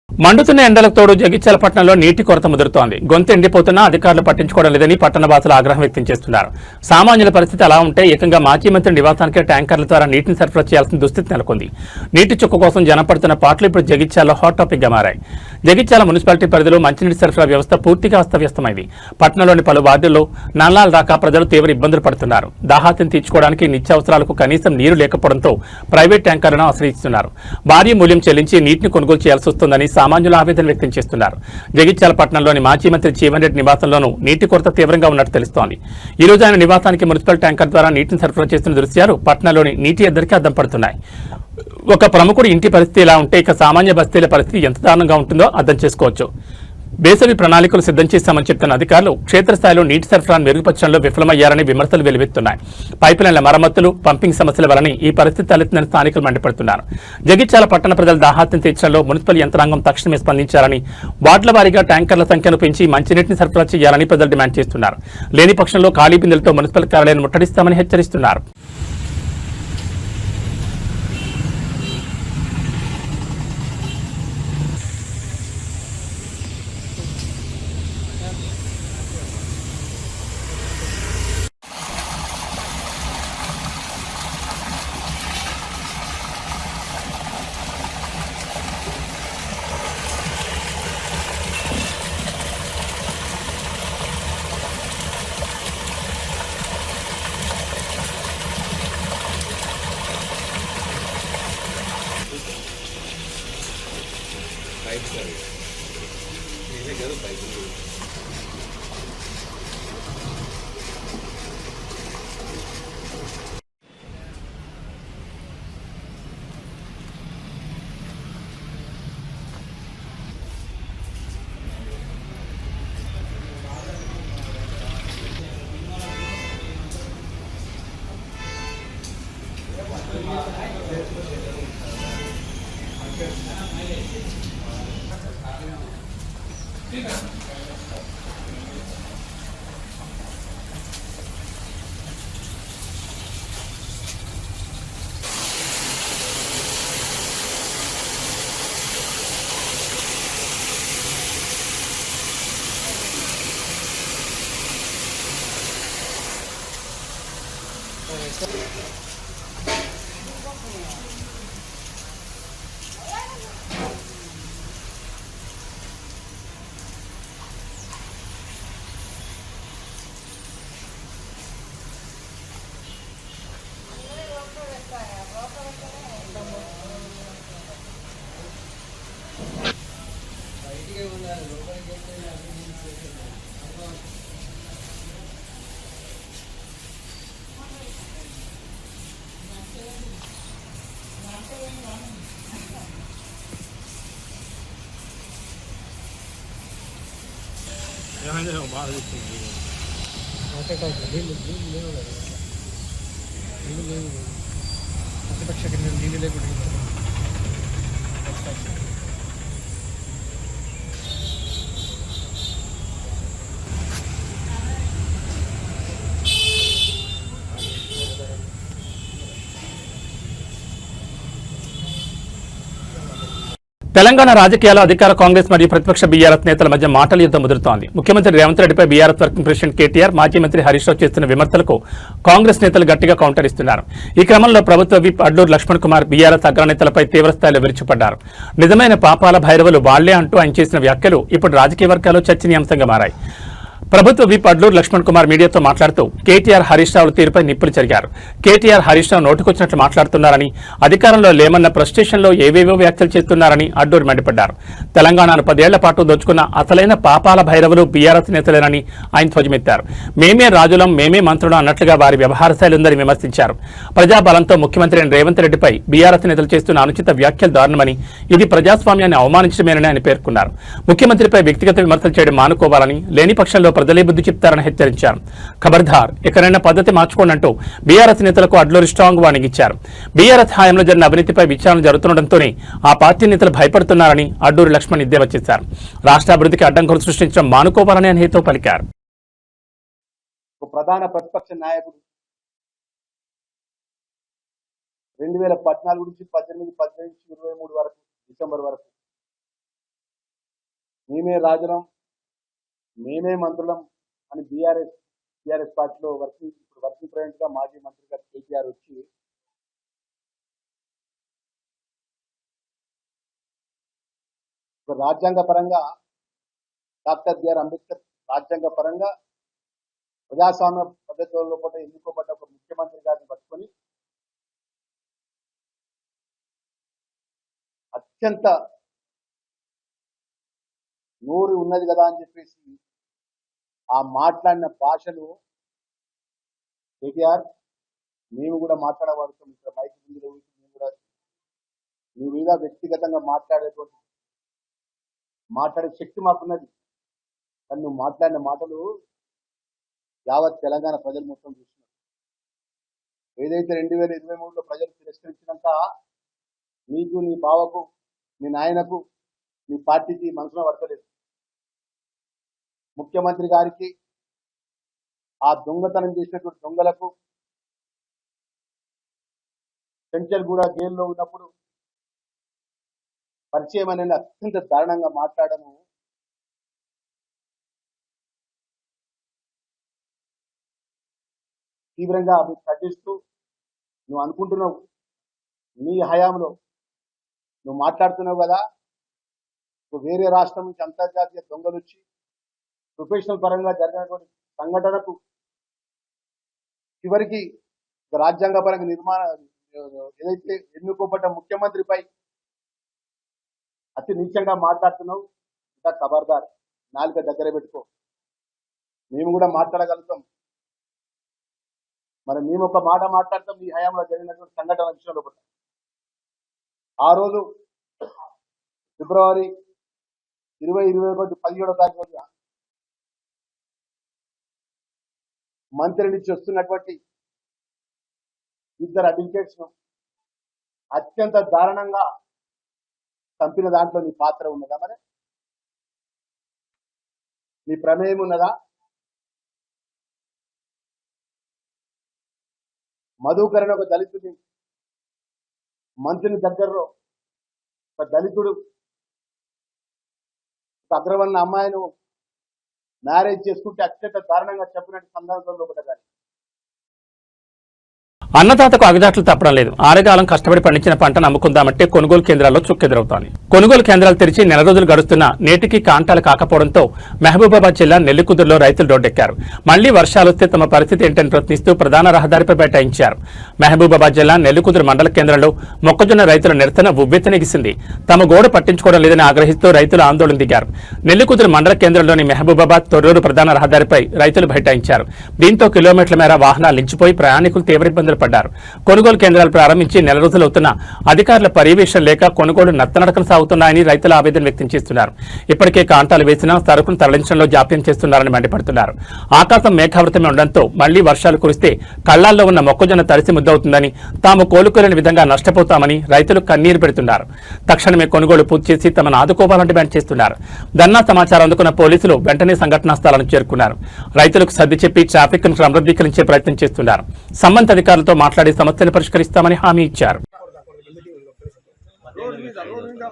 మండుతున్న ఎండలకు తోడు జగిత్యాల పట్టణంలో నీటి కొరత ముదురుతోంది. గొంతు ఎండిపోతున్నా అధికారులు పట్టించుకోవడం లేదని పట్టణ వాసులు ఆగ్రహం వ్యక్తం చేస్తున్నారు. సామాన్యుల పరిస్థితి అలా ఉంటే ఏకంగా మాజీ మంత్రి నివాసానికే ట్యాంకర్ల ద్వారా నీటిని సరఫరా చేయాల్సిన దుస్థితి నెలకొంది. నీటి చుక్క కోసం జనం పడుతున్న పాటలు ఇప్పుడు జగిత్యాలలో హాట్ టాపిక్ గా మారాయి. జగిత్యాల మున్సిపాలిటీ పరిధిలో మంచినీటి సరఫరా వ్యవస్థ పూర్తిగా అస్తవ్యస్తమైంది. పట్టణంలోని పలు వార్డుల్లో నల్లాలు రాక ప్రజలు తీవ్ర ఇబ్బందులు పడుతున్నారు. దాహార్తిని తీర్చుకోవడానికి నిత్యావసరాలకు కనీసం నీరు లేకపోవడంతో ప్రైవేట్ ట్యాంకర్లను ఆశ్రయిస్తున్నారు. భారీ మూల్యం చెల్లించి నీటిని కొనుగోలు చేయాల్సి వస్తుందని సామాన్యులు ఆవేదన వ్యక్తం చేస్తున్నారు. జగిత్యాల పట్టణంలోని మాజీ మంత్రి జీవన్ రెడ్డి నివాసంలోనూ నీటి కొరత తీవ్రంగా ఉన్నట్టు తెలుస్తోంది. ఈ రోజు ఆయన నివాసానికి మున్సిపల్ ట్యాంకర్ ద్వారా నీటిని సరఫరా చేస్తున్న దృశ్యాలు పట్టణంలోని నీటి ఎద్దరికి అద్దం పడుతున్నాయి. ఒక ప్రముఖుడి ఇంటి పరిస్థితి ఇలా ఉంటే ఇక సామాన్య బస్తీల పరిస్థితి ఎంత దారుణంగా ఉంటుందో అర్థం చేసుకోవచ్చు. వేసవి ప్రణాళికలు సిద్ధం చేశామని చెప్తున్న అధికారులు క్షేత్రస్థాయిలో నీటి సరఫరాను మెరుగుపరచడంలో విఫలమయ్యారని విమర్శలు వెలువెత్తున్నాయి. పైపులైన్ల మరమ్మతులు, పంపింగ్ సమస్యల వలన ఈ పరిస్థితి తలెత్తిందని స్థానికులు మండిపడుతున్నారు. జగిత్యాల పట్టణ ప్రజల దాహార్తిని తీర్చడంలో మున్సిపల్ యంత్రాంగం తక్షణమే స్పందించాలని, వార్డుల వారీగా ట్యాంకర్ల సంఖ్యను పెంచి మంచినీటిని సరఫరా చేయాలని ప్రజలు డిమాండ్ చేస్తున్నారు. లేని పక్షంలో ఖాళీ బిందెలతో మున్సిపల్ కార్యాలయాన్ని ముట్టడిస్తామని హెచ్చరిస్తున్నారు. ప్రతిపక్ష నీళ్ళు లేకుండా తెలంగాణ రాజకీయాల్లో అధికార కాంగ్రెస్ మరియు ప్రతిపక్ష బీఆర్ఎస్ నేతల మధ్య మాటల యుద్ధం ముదురుతోంది. ముఖ్యమంత్రి రేవంత్ రెడ్డిపై బీఆర్ఎస్ వర్కింగ్ ప్రెసిడెంట్ కేటీఆర్, మాజీ మంత్రి హరీష్ రావు చేస్తున్న విమర్శలకు కాంగ్రెస్ నేతలు గట్టిగా కౌంటర్ ఇస్తున్నారు. ఈ క్రమంలో ప్రభుత్వ విప్ అడ్లూరు లక్ష్మణ్ కుమార్ బీఆర్ఎస్ అగ్రనేతలపై తీవ్రస్థాయిలో విరుచుపడ్డారు. నిజమైన పాపాల భైరవులు వాళ్లే అంటూ ఆయన చేసిన వ్యాఖ్యలు ఇప్పుడు రాజకీయ వర్గాల్లో చర్చనీయాంశంగా మారాయి. ప్రభుత్వ విప్ అడ్లూరు లక్ష్మణ్ కుమార్ మీడియాతో మాట్లాడుతూ కేటీఆర్, హరీష్ రావుల తీరుపై నిప్పులు చెరిగారు. కేటీఆర్, హరీష్ రావు నోటుకొచ్చినట్లు మాట్లాడుతున్నారని, అధికారంలో లేమన్న ఫ్రస్ట్రేషన్లో ఏవేవో వ్యాఖ్యలు చేస్తున్నారని అడ్లూరు మండిపడ్డారు. తెలంగాణను 10 ఏళ్ల పాటు దోచుకున్న అసలైన పాపాల భైరవులు బీఆర్ఎస్ నేతలేనని ఆయన ధ్వజమెత్తారు. మేమే రాజులం, మేమే మంత్రులం అన్నట్లుగా వారి వ్యవహార శైలి ఉందని విమర్శించారు. ప్రజాబలంతో ముఖ్యమంత్రి రేవంత్ రెడ్డిపై బీఆర్ఎస్ నేతలు చేస్తున్న అనుచిత వ్యాఖ్యలు దారుణమని, ఇది ప్రజాస్వామ్యాన్ని అవమానించడమేనని ఆయన పేర్కొన్నారు. ముఖ్యమంత్రిపై వ్యక్తిగత విమర్శలు చేయడం మానుకోవాలని, లేని పక్షంలో ప్రజలే బుద్ధి చెప్తారని హెచ్చరించారు. ఖబర్దార్, ఎక్కడైనా పద్ధతి మార్చుకోనంటూ బీఆర్ఎస్ నేతలకు అడ్లూరు స్ట్రాంగ్ వార్నింగ్ ఇచ్చారు. బీఆర్ఎస్ హయాంలో జరిగిన అవినీతిపై విచారణ జరుగుతుండటంతోనే ఆ పార్టీ నేతలు భయపడుతున్నారని అడ్లూరు లక్ష్మణ్ ఎద్దేవా చేశారు. రాష్ట్ర అభివృద్ధికి అడ్డంకులు సృష్టించడం మానుకోవాలని ఆయన హితవు పలికారు. ప్రధాన ప్రతిపక్ష నాయకుడు 2014 నుంచి 18, 18 నుంచి 23 వరకు, డిసెంబర్ వరకు మేమే రాజులం, మేమే మంత్రులం అని బీఆర్ఎస్ పార్టీలో వర్కింగ్ ప్రెసిడెంట్ గా, మాజీ మంత్రిగా కేటీఆర్ వచ్చి రాజ్యాంగ పరంగా డాక్టర్ బిఆర్ అంబేద్కర్ రాజ్యాంగ పరంగా ప్రజాస్వామ్య పద్ధతుల్లో పాటు ఎన్నుకోబడ్డ ఒక ముఖ్యమంత్రి గారిని పట్టుకొని అత్యంత నోరు ఉన్నది కదా అని చెప్పేసి ఆ మాట్లాడిన భాషలు కేటీఆర్ మేము కూడా మాట్లాడబడుతాం. ఇక్కడ మైక్ ముందు మేము కూడా మీ మీద వ్యక్తిగతంగా మాట్లాడే శక్తి మాకున్నది. కానీ నువ్వు మాట్లాడిన మాటలు యావత్ తెలంగాణ ప్రజలు మొత్తం చూస్తున్నారు. ఏదైతే 2023లో ప్రజలు తిరస్కరించినంత నీకు, నీ బావకు, నీ నాయనకు, నీ పార్టీకి మనసులో పడతలేదు. ముఖ్యమంత్రి గారికి, ఆ దొంగతనం చేసినటువంటి దొంగలకు, చెంచల్ కూడా జైల్లో ఉన్నప్పుడు పరిచయం అనేది అత్యంత దారుణంగా మాట్లాడము తీవ్రంగా ఖండిస్తూ, నువ్వు అనుకుంటున్నావు నీ హయాంలో నువ్వు మాట్లాడుతున్నావు కదా, వేరే రాష్ట్రం నుంచి అంతర్జాతీయ దొంగలు వచ్చి ప్రొఫెషనల్ పరంగా జరిగినటువంటి సంఘటనకు చివరికి రాజ్యాంగ పరంగా ఏదైతే ఎన్నుకోబడ్డ ముఖ్యమంత్రిపై అతి నీచంగా మాట్లాడుతున్నావు. ఇంకా ఖబర్దార్, నాలుక దగ్గర పెట్టుకో. మేము కూడా మాట్లాడగలుగుతాం. మరి మేము ఒక మాట మాట్లాడతాం ఈ హయాంలో జరిగినటువంటి సంఘటన విషయంలో కూడా. ఆ రోజు ఫిబ్రవరి 2021 17వ తారీఖు రోజున మంత్రి నుంచి వస్తున్నటువంటి 2 అడ్వకేట్స్ ను అత్యంత దారుణంగా చంపిన దాంట్లో నీ పాత్ర ఉన్నదా? మరి నీ ప్రమేయం ఉన్నదా? మధుకరణ ఒక దళితుని మంత్రిని దగ్గరలో ఒక దళితుడు అగ్రవర్ణ అమ్మాయిను మ్యారేజ్ చేసుకుంటే అత్యంత దారుణంగా చెప్పినట్టు సందర్భంలో ఒకటి. అన్నదాతకు అగజాట్లు తప్పడం లేదు. ఆరుగాలం కష్టపడి పండించిన పంటను అమ్ముకుందామంటే కొనుగోలు కేంద్రాల్లో చుక్కెదురవుతోంది. కొనుగోలు కేంద్రాలు తెరిచి నెల రోజులు గడుస్తున్నా నేటికి కాంటాలు కాకపోవడంతో మహబూబాబాద్ జిల్లా నెల్లికుదురులో రైతులు రోడ్డెక్కారు. మళ్లీ వర్షాలు వస్తే తమ పరిస్థితి ఏంటని ప్రశ్నిస్తూ ప్రధాన రహదారిపై బైఠాయించారు. మహబూబాబాద్ జిల్లా నెల్లికుదురు మండల కేంద్రంలో మొక్కజొన్న రైతుల నిరసన ఉవ్వెత్తునెగిసింది. తమ గోడు పట్టించుకోవడం లేదని ఆగ్రహిస్తూ రైతులు ఆందోళన దిగారు. నెల్లికుదురు మండల కేంద్రంలోని మహబూబాబాద్ తొర్రూరు ప్రధాన రహదారిపై రైతులు బైఠాయించారు. దీంతో కిలోమీటర్ల మేర వాహనాలు నిలిచిపోయి ప్రయాణికులు తీవ్ర ఇబ్బందులు పడ్డారు. కొనుగోలు కేంద్రాలు ప్రారంభించి నెల రోజులవుతున్నా అధికారుల పర్యవేక్షణ లేక కొనుగోలు నత్తనడకన సాగుతున్నాయని రైతులు ఆవేదన వ్యక్తం చేస్తున్నారు. ఇప్పటికే కాంటాలు వేసినా సరుకును తరలించడంలో జాప్యం చేస్తున్నారని మండిపడుతున్నారు. ఆకాశం మేఘావృతమే ఉండడంతో మళ్లీ వర్షాలు కురిస్తే కళ్లాల్లో ఉన్న మొక్కజొన్న తడిసి ముద్దవుతుందని, తాము కోలుకోలేని విధంగా నష్టపోతామని రైతులు కన్నీరు పెడుతున్నారు. తక్షణమే కొనుగోలు పూర్తి చేసి తమను ఆదుకోవాలని డిమాండ్ చేస్తున్నారు. దన్నా సమాచారం అందుకున్న పోలీసులు వెంటనే సంఘటనా స్థలానికి చేరుకున్నారు. రైతులకు సర్ది చెప్పి ట్రాఫిక్ ను క్రమబద్ధీకరించే ప్రయత్నం చేస్తున్నారు. సంబంధిత అధికారులతో మాట్లాడి సమస్యలు పరిష్కరిస్తామని హామీ ఇచ్చారు. మీద రోడ్డు మీద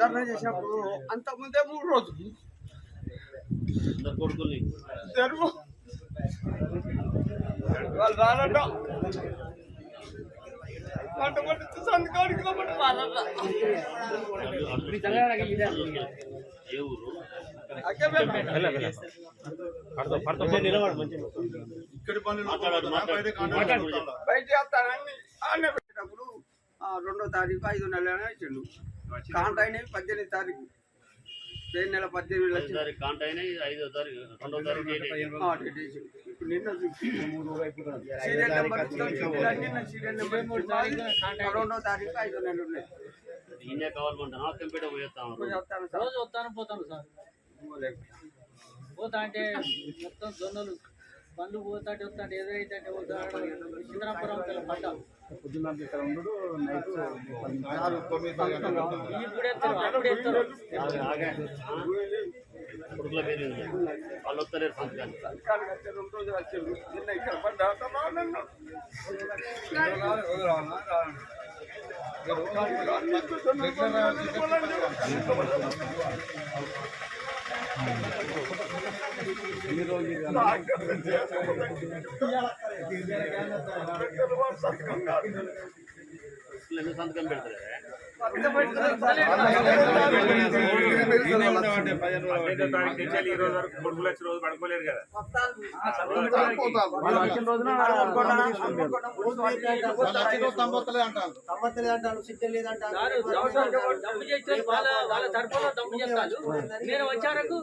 ధర్నా చేసినప్పుడు అంతకుముందే 3 రోజులు ఇద్దరు వాళ్ళు రానట సంతకానికి బయట వస్తానని ఆనే పెట్టినప్పుడు 2వ తారీఖు 5వ నెల ఇచ్చిండు. కాంట అయినవి 18వ తారీఖు రేపు నెల 18 లక్షలు కాంట అయినాయి 5వ తారీఖు 2వ తారీఖు ఇప్పుడు నిన్న సీరియల్ నెంబర్ నిన్న సీరియల్ నెంబర్ 2వ తారీఖు 5వ నెల ఉన్నాయి. రోజు వస్తాను పోతాను సార్. పోతా అంటే మొత్తం జొన్నలు బండ్లు పోతాంటే వస్తాంటే ఎదురైతే సింగరాపురం పడ్డ వాళ్ళు వస్తలేరు సంతకాన్ని. నిన్న ఇక్కడ పడ్డా సంతకం పెడతారు. రోజు పడుకోలేదు కదా. వాళ్ళ తరఫున దమ్ము చెప్తారు. నేను వచ్చారకు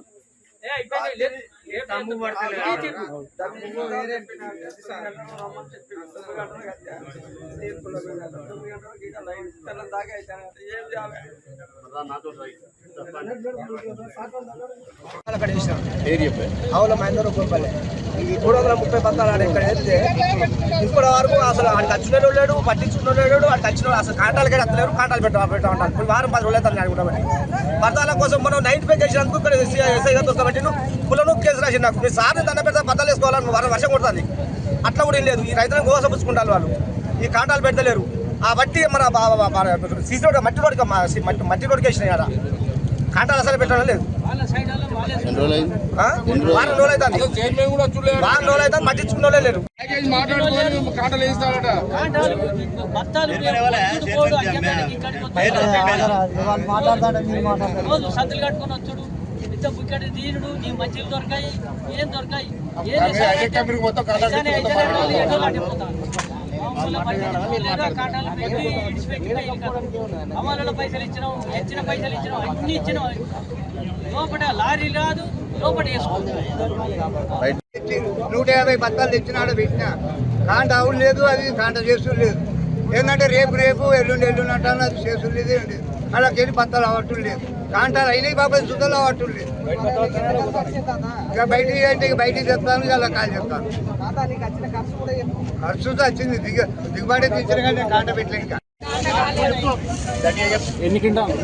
అవును మహేందర్ రూపాయలు ఈ 330 బత్తాలు ఆడ ఇక్కడ వేస్తే ఇప్పటి వరకు అసలు ఆడికి వచ్చిన లేడు, పట్టించుకున్న లేడు, ఆడికి వచ్చిన అసలు కాంటాలకే వస్తలేరు. కాంటాలు పెట్టా ఉంటారు. ఇప్పుడు వారం 10 రోజులు అవుతాను అనుకుంటామని బత్తాల కోసం మనం 95 చేసినందుకు ఇక్కడ ఎస్ఐ గారు దొరకబట్టి పులను కేసు రాసి నాకు మీ సార్ని దండ పెడితే బత్తాలు వేసుకోవాలని వర్షం కొడుతుంది. అట్లా కూడా ఏం లేదు. ఈ రైతులను గోసపుచ్చుకుంటారు వాళ్ళు. ఈ కాంటాలు పెడతలేరు. ఆ బట్టి మన సీసీ రోడ్ మట్టి రోడ్కి వేసినాయి కదా. కాంటాలు అసలు పెట్టడం లేదు. వారం రోజులు అవుతుంది. వారం రోజులు అవుతుంది. పట్టించుకున్న లేరు. సంతులు కట్టుకొని వచ్చాడు. ఇంత బుక్కడి దీనుడు నీ మంచిలు దొరకాయి, ఏం దొరకాయి అమలు పైసలు ఇచ్చినావు, ఇచ్చిన పైసలు ఇచ్చినావు, అన్ని ఇచ్చినావు. లోపల లారీ రాదు, లోపల వేసుకోవాలి. 150 బత్తాలు తెచ్చినాడు పెట్టినా కాంట అవును లేదు. అది కాంట చేస్తూ లేదు. ఏంటంటే రేపు ఎల్లుండి అంటాను. అది చేస్తూ లేదు. అలాగే వెళ్ళి బత్తాలు అవ్వటం లేదు. కాంటాలు అయినాయి బాబాయ్ సుతలు అవ్వటం లేదు. ఇక బయటికి అంటే బయటికి చెప్తాను. అలా కాల్ చెప్తాను. ఖర్చుతో వచ్చింది. దిగుబడి తెచ్చిన కానీ కాంట పెట్టలేదు. ఎన్ని క్వింటాలు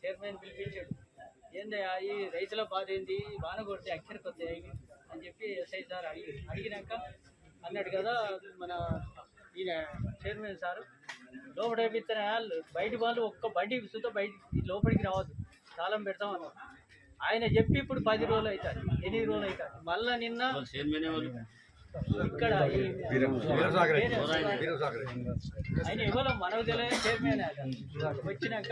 చైర్మన్ పిలిపించాడు. ఏందయ్యా ఈ రైతుల బాధ ఏంది, వాన కొడితే అక్షరికి వస్తాయి అని చెప్పి ఎస్ఐ సార్ అడిగినాక అన్నాడు కదా మన ఈయన చైర్మన్ సార్, లోపల వేపిస్తున్న బయట వాళ్ళు ఒక్క బండి సుతో బయట లోపలికి రావద్దు, తాళం పెడతామన్నారు. ఆయన చెప్పి ఇప్పుడు 10 రోజులు అవుతాయి, 8 రోజులు అవుతాయి. మళ్ళా నిన్న ఇక్కడ ఆయన ఎవరో మనకు తెలియదు, చైర్మన్ వచ్చినాక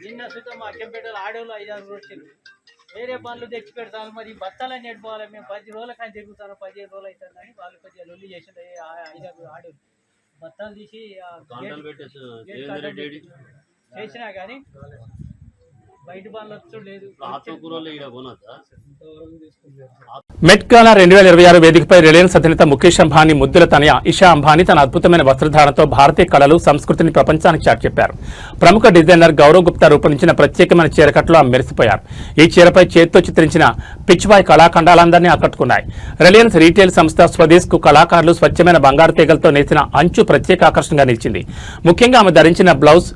నిన్న సుతం మా అక్కంపేటలో ఆడోళ్ళు 5-6 వచ్చారు. వేరే పనులు తెచ్చి పెడతాను. మరి బత్తాలని నెట్టుకోవాలి. మేము 10 రోజుల కానీ తిరుగుతాను, 15 రోజులు అవుతుంది అని వాళ్ళు కొద్దిగా లొల్లి చేసిండు. 5-6 ఆడోళ్ళు బత్తాలు తీసి చేసినా కానీ మెట్ గాలా 2026 వేదికపై రిలయన్స్ అధినేత ముఖేష్ అంబానీ ముద్దుల తనయ ఇషా అంబానీ తన అద్భుతమైన వస్త్రధారణతో భారతీయ కళలు సంస్కృతిని ప్రపంచానికి చాటి చెప్పారు. ప్రముఖ డిజైనర్ గౌరవ్ గుప్తా రూపొందించిన ప్రత్యేకమైన చీరకట్లో ఆమె మెరిసిపోయారు. ఈ చీరపై చేత్తో చిత్రించిన పిచ్వాయ్ కళాఖండాలందరినీ ఆకట్టుకున్నాయి. రిలయన్స్ రీటైల్ సంస్థ స్వదేశ్ కు కళాకారులు స్వచ్ఛమైన బంగారు తీగలతో నేసిన అంచు ప్రత్యేక ఆకర్షణగా నిలిచింది. ముఖ్యంగా ఆమె ధరించిన బ్లౌజ్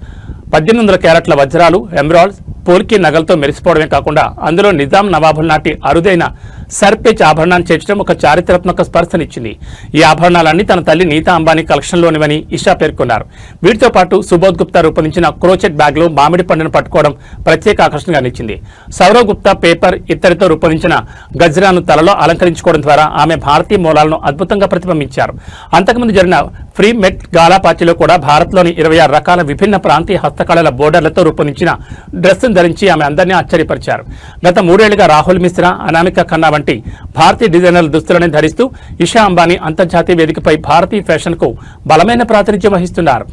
1800 క్యారెట్ల వజ్రాలు, ఎమరాల్డ్స్, పోల్కి నగలతో మెరిసిపోవడమే కాకుండా అందులో నిజాం నవాబుల నాటి అరుదైన సర్పేచ్ ఆభరణాన్ని చేర్చడం ఒక చారిత్రాత్మక స్పర్శనిచ్చింది. ఈ ఆభరణాలన్నీ తన తల్లి నీతా అంబానీ కలెక్షన్లోనివని ఇషా పేర్కొన్నారు. వీటితో పాటు సుబోధ్ గుప్తా రూపొందించిన క్రోచెట్ బ్యాగ్లో మామిడి పండును పట్టుకోవడం ప్రత్యేక ఆకర్షణగా నిలిచింది. సౌరవ్ గుప్తా పేపర్ ఇత్తడితో రూపొందించిన గజ్రాను తలలో అలంకరించుకోవడం ద్వారా ఆమె భారతీయ మూలాలను అద్భుతంగా ప్రతిబింబించారు. అంతకుముందు జరిగిన ఫ్రీ మెట్ గాలా పార్టీలో కూడా భారత్లోని 26 రకాల విభిన్న ప్రాంతీయ హస్తకళల బోర్డర్లతో రూపొందించిన డ్రెస్సును ధరించి ఆమె అందరినీ ఆశ్చర్యపరిచారు. గత 3 ఏళ్లుగా రాహుల్ మిశ్రా, అనామిక ఖన్నా వంటి భారతీయ డిజైనర్ల దుస్తులను ధరిస్తూ ఇషా అంబానీ అంతర్జాతీయ వేదికపై భారతీయ ఫ్యాషన్ కు బలమైన ప్రాతినిధ్యం వహిస్తున్నారు.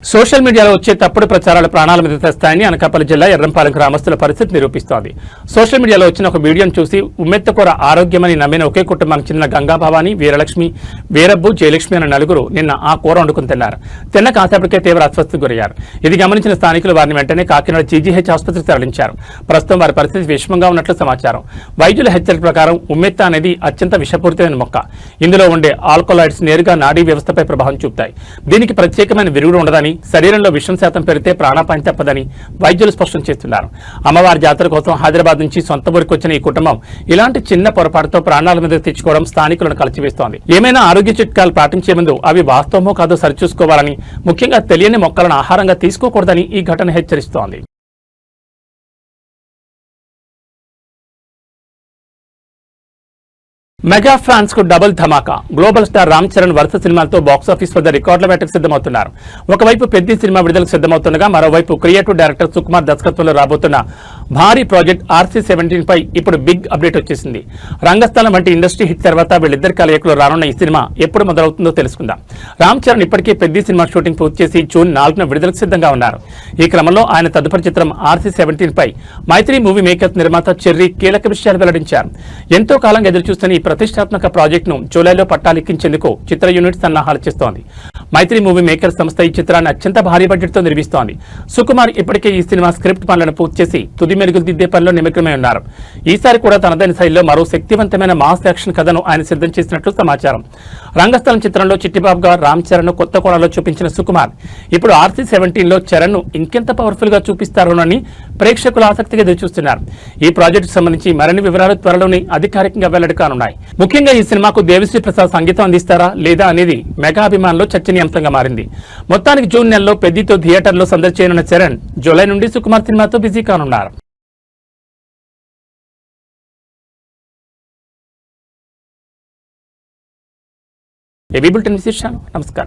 సోషల్ మీడియాలో వచ్చే తప్పుడు ప్రచారాలు ప్రాణాల మీద తెస్తాయని అనకాపల్లి జిల్లా ఎర్రంపాలెం గ్రామస్తుల పరిస్థితి నిరూపిస్తోంది. సోషల్ మీడియాలో వచ్చిన ఒక వీడియోను చూసి ఉమ్మెత్తకూర ఆరోగ్యమని నమ్మిన ఒకే కుటుంబానికి చెందిన గంగాభవాని, వీరలక్ష్మి, వీరబ్బు, జయలక్ష్మి అనే నలుగురు నిన్న ఆ కూర వండుకుని తిన్నారు. తిన్న కాసేపటికే తీవ్ర అస్వస్థతకు గురయ్యారు. ఇది గమనించిన స్థానికులు వారిని వెంటనే కాకినాడ జీజీహెచ్ ఆసుపత్రికి తరలించారు. ప్రస్తుతం వారి పరిస్థితి విషమంగా ఉన్నట్లు సమాచారం. వైద్యుల హెచ్చరిక ప్రకారం ఉమ్మెత్త అనేది అత్యంత విషపూరితమైన మొక్క. ఇందులో ఉండే ఆల్కలాయిడ్స్ నేరుగా నాడీ వ్యవస్థపై ప్రభావం చూపుతాయి. దీనికి ప్రత్యేకమైన విరుగుడు ఉండదని, శరీరంలో విషం శాతం పెరిగితే ప్రాణాపాయం తప్పదని వైద్యులు స్పష్టం చేస్తున్నారు. అమ్మవారి జాతర కోసం హైదరాబాద్ నుంచి సొంత ఊరికి వచ్చిన ఈ కుటుంబం ఇలాంటి చిన్న పొరపాటుతో ప్రాణాల మీద తెచ్చుకోవడం స్థానికులను కలిచివేస్తోంది. ఏమైనా ఆరోగ్య చిట్కాలు పాటించే ముందు అవి వాస్తవమో కాదో సరిచూసుకోవాలని, ముఖ్యంగా తెలియని మొక్కలను ఆహారంగా తీసుకోకూడదని ఈ ఘటన హెచ్చరిస్తోంది. మెగా ఫ్యాన్స్ కు డబుల్ ధమాకా. గ్లోబల్ స్టార్ రామ్ చరణ్ వరుస సినిమాలతో బాక్సాఫీస్ వద్ద రికార్డుల వేటకు సిద్ధమవుతున్నారు. ఒకవైపు పెద్ద సినిమా విడుదలకు సిద్ధమవుతుండగా మరోవైపు క్రియేటివ్ డైరెక్టర్ సుకుమార్ దర్శకత్వంలో రాబోతున్న భారీ ప్రాజెక్ట్ RC-17 పై ఇప్పుడు బిగ్ అప్డేట్ వచ్చేసింది. రంగస్థలం వంటి ఇండస్ట్రీ హిట్ తర్వాత వీళ్ళిద్దరి కలయికలో రానున్న ఈ సినిమా ఎప్పుడు మొదలవుతుందో తెలుసుకుందాం. రామ్ చరణ్ ఇప్పటికే పెద్ద సినిమా షూటింగ్ పూర్తి చేసి జూన్ 4న విడుదలకు సిద్ధంగా ఉన్నారు. ఈ క్రమంలో ఆయన తదుపరి చిత్రం RC-17 పై మైత్రి మూవీ మేకర్స్ నిర్మాత చెర్రీ కీలక విషయాలు వెల్లడించారు. ఎంతో కాలంగా ఎదురుచూస్తున్న ఈ ప్రతిష్టాత్మక ప్రాజెక్టును జూలైలో పట్టాలెక్కించేందుకు చిత్ర యూనిట్ సన్నాహాలు చేస్తోంది. మైత్రి మూవీ మేకర్స్ సంస్థ ఈ చిత్రాన్ని అత్యంత భారీ బడ్జెట్తో నిర్మిస్తోంది. సుకుమార్ ఇప్పటికే ఈ సినిమా స్క్రిప్ట్ పనులను పూర్తి చేసి తుది మెరుగులు దిద్దే పనిలో నిమగ్నమై ఉన్నారు. ఈసారి కూడా తనదైన శైలిలో మరో శక్తివంతమైన మాస్ యాక్షన్ కథను ఆయన సిద్ధం చేసినట్లు సమాచారం. రంగస్థలం చిత్రంలో చిట్టిబాబుగా రామ్ చరణ్ కొత్త కోణంలో చూపించిన సుకుమార్ ఇప్పుడు RC-17లో చరణ్ ను ఇంకెంత పవర్ఫుల్ గా చూపిస్తారోనని ప్రేక్షకులు ఆసక్తిగా ఎదురుచూస్తున్నారు. ఈ ప్రాజెక్టుకు సంబంధించి మరిన్ని వివరాలు త్వరలోనే అధికారికంగా వెల్లడి కానున్నాయి. ముఖ్యంగా ఈ సినిమాకు దేవిశ్రీ ప్రసాద్ సంగీతం అందిస్తారా లేదా అనేది మెగా అభిమానుల్లో చర్చనీయాంశంగా మారింది. మొత్తానికి జూన్ నెలలో పెద్దితో థియేటర్లో సందడి చేయనున్న చరణ్ జూలై నుండి సుకుమార్ సినిమాతో బిజీ కానున్నారు. ఏబీ బులెటిన్ విశేషాలు. నమస్కారం.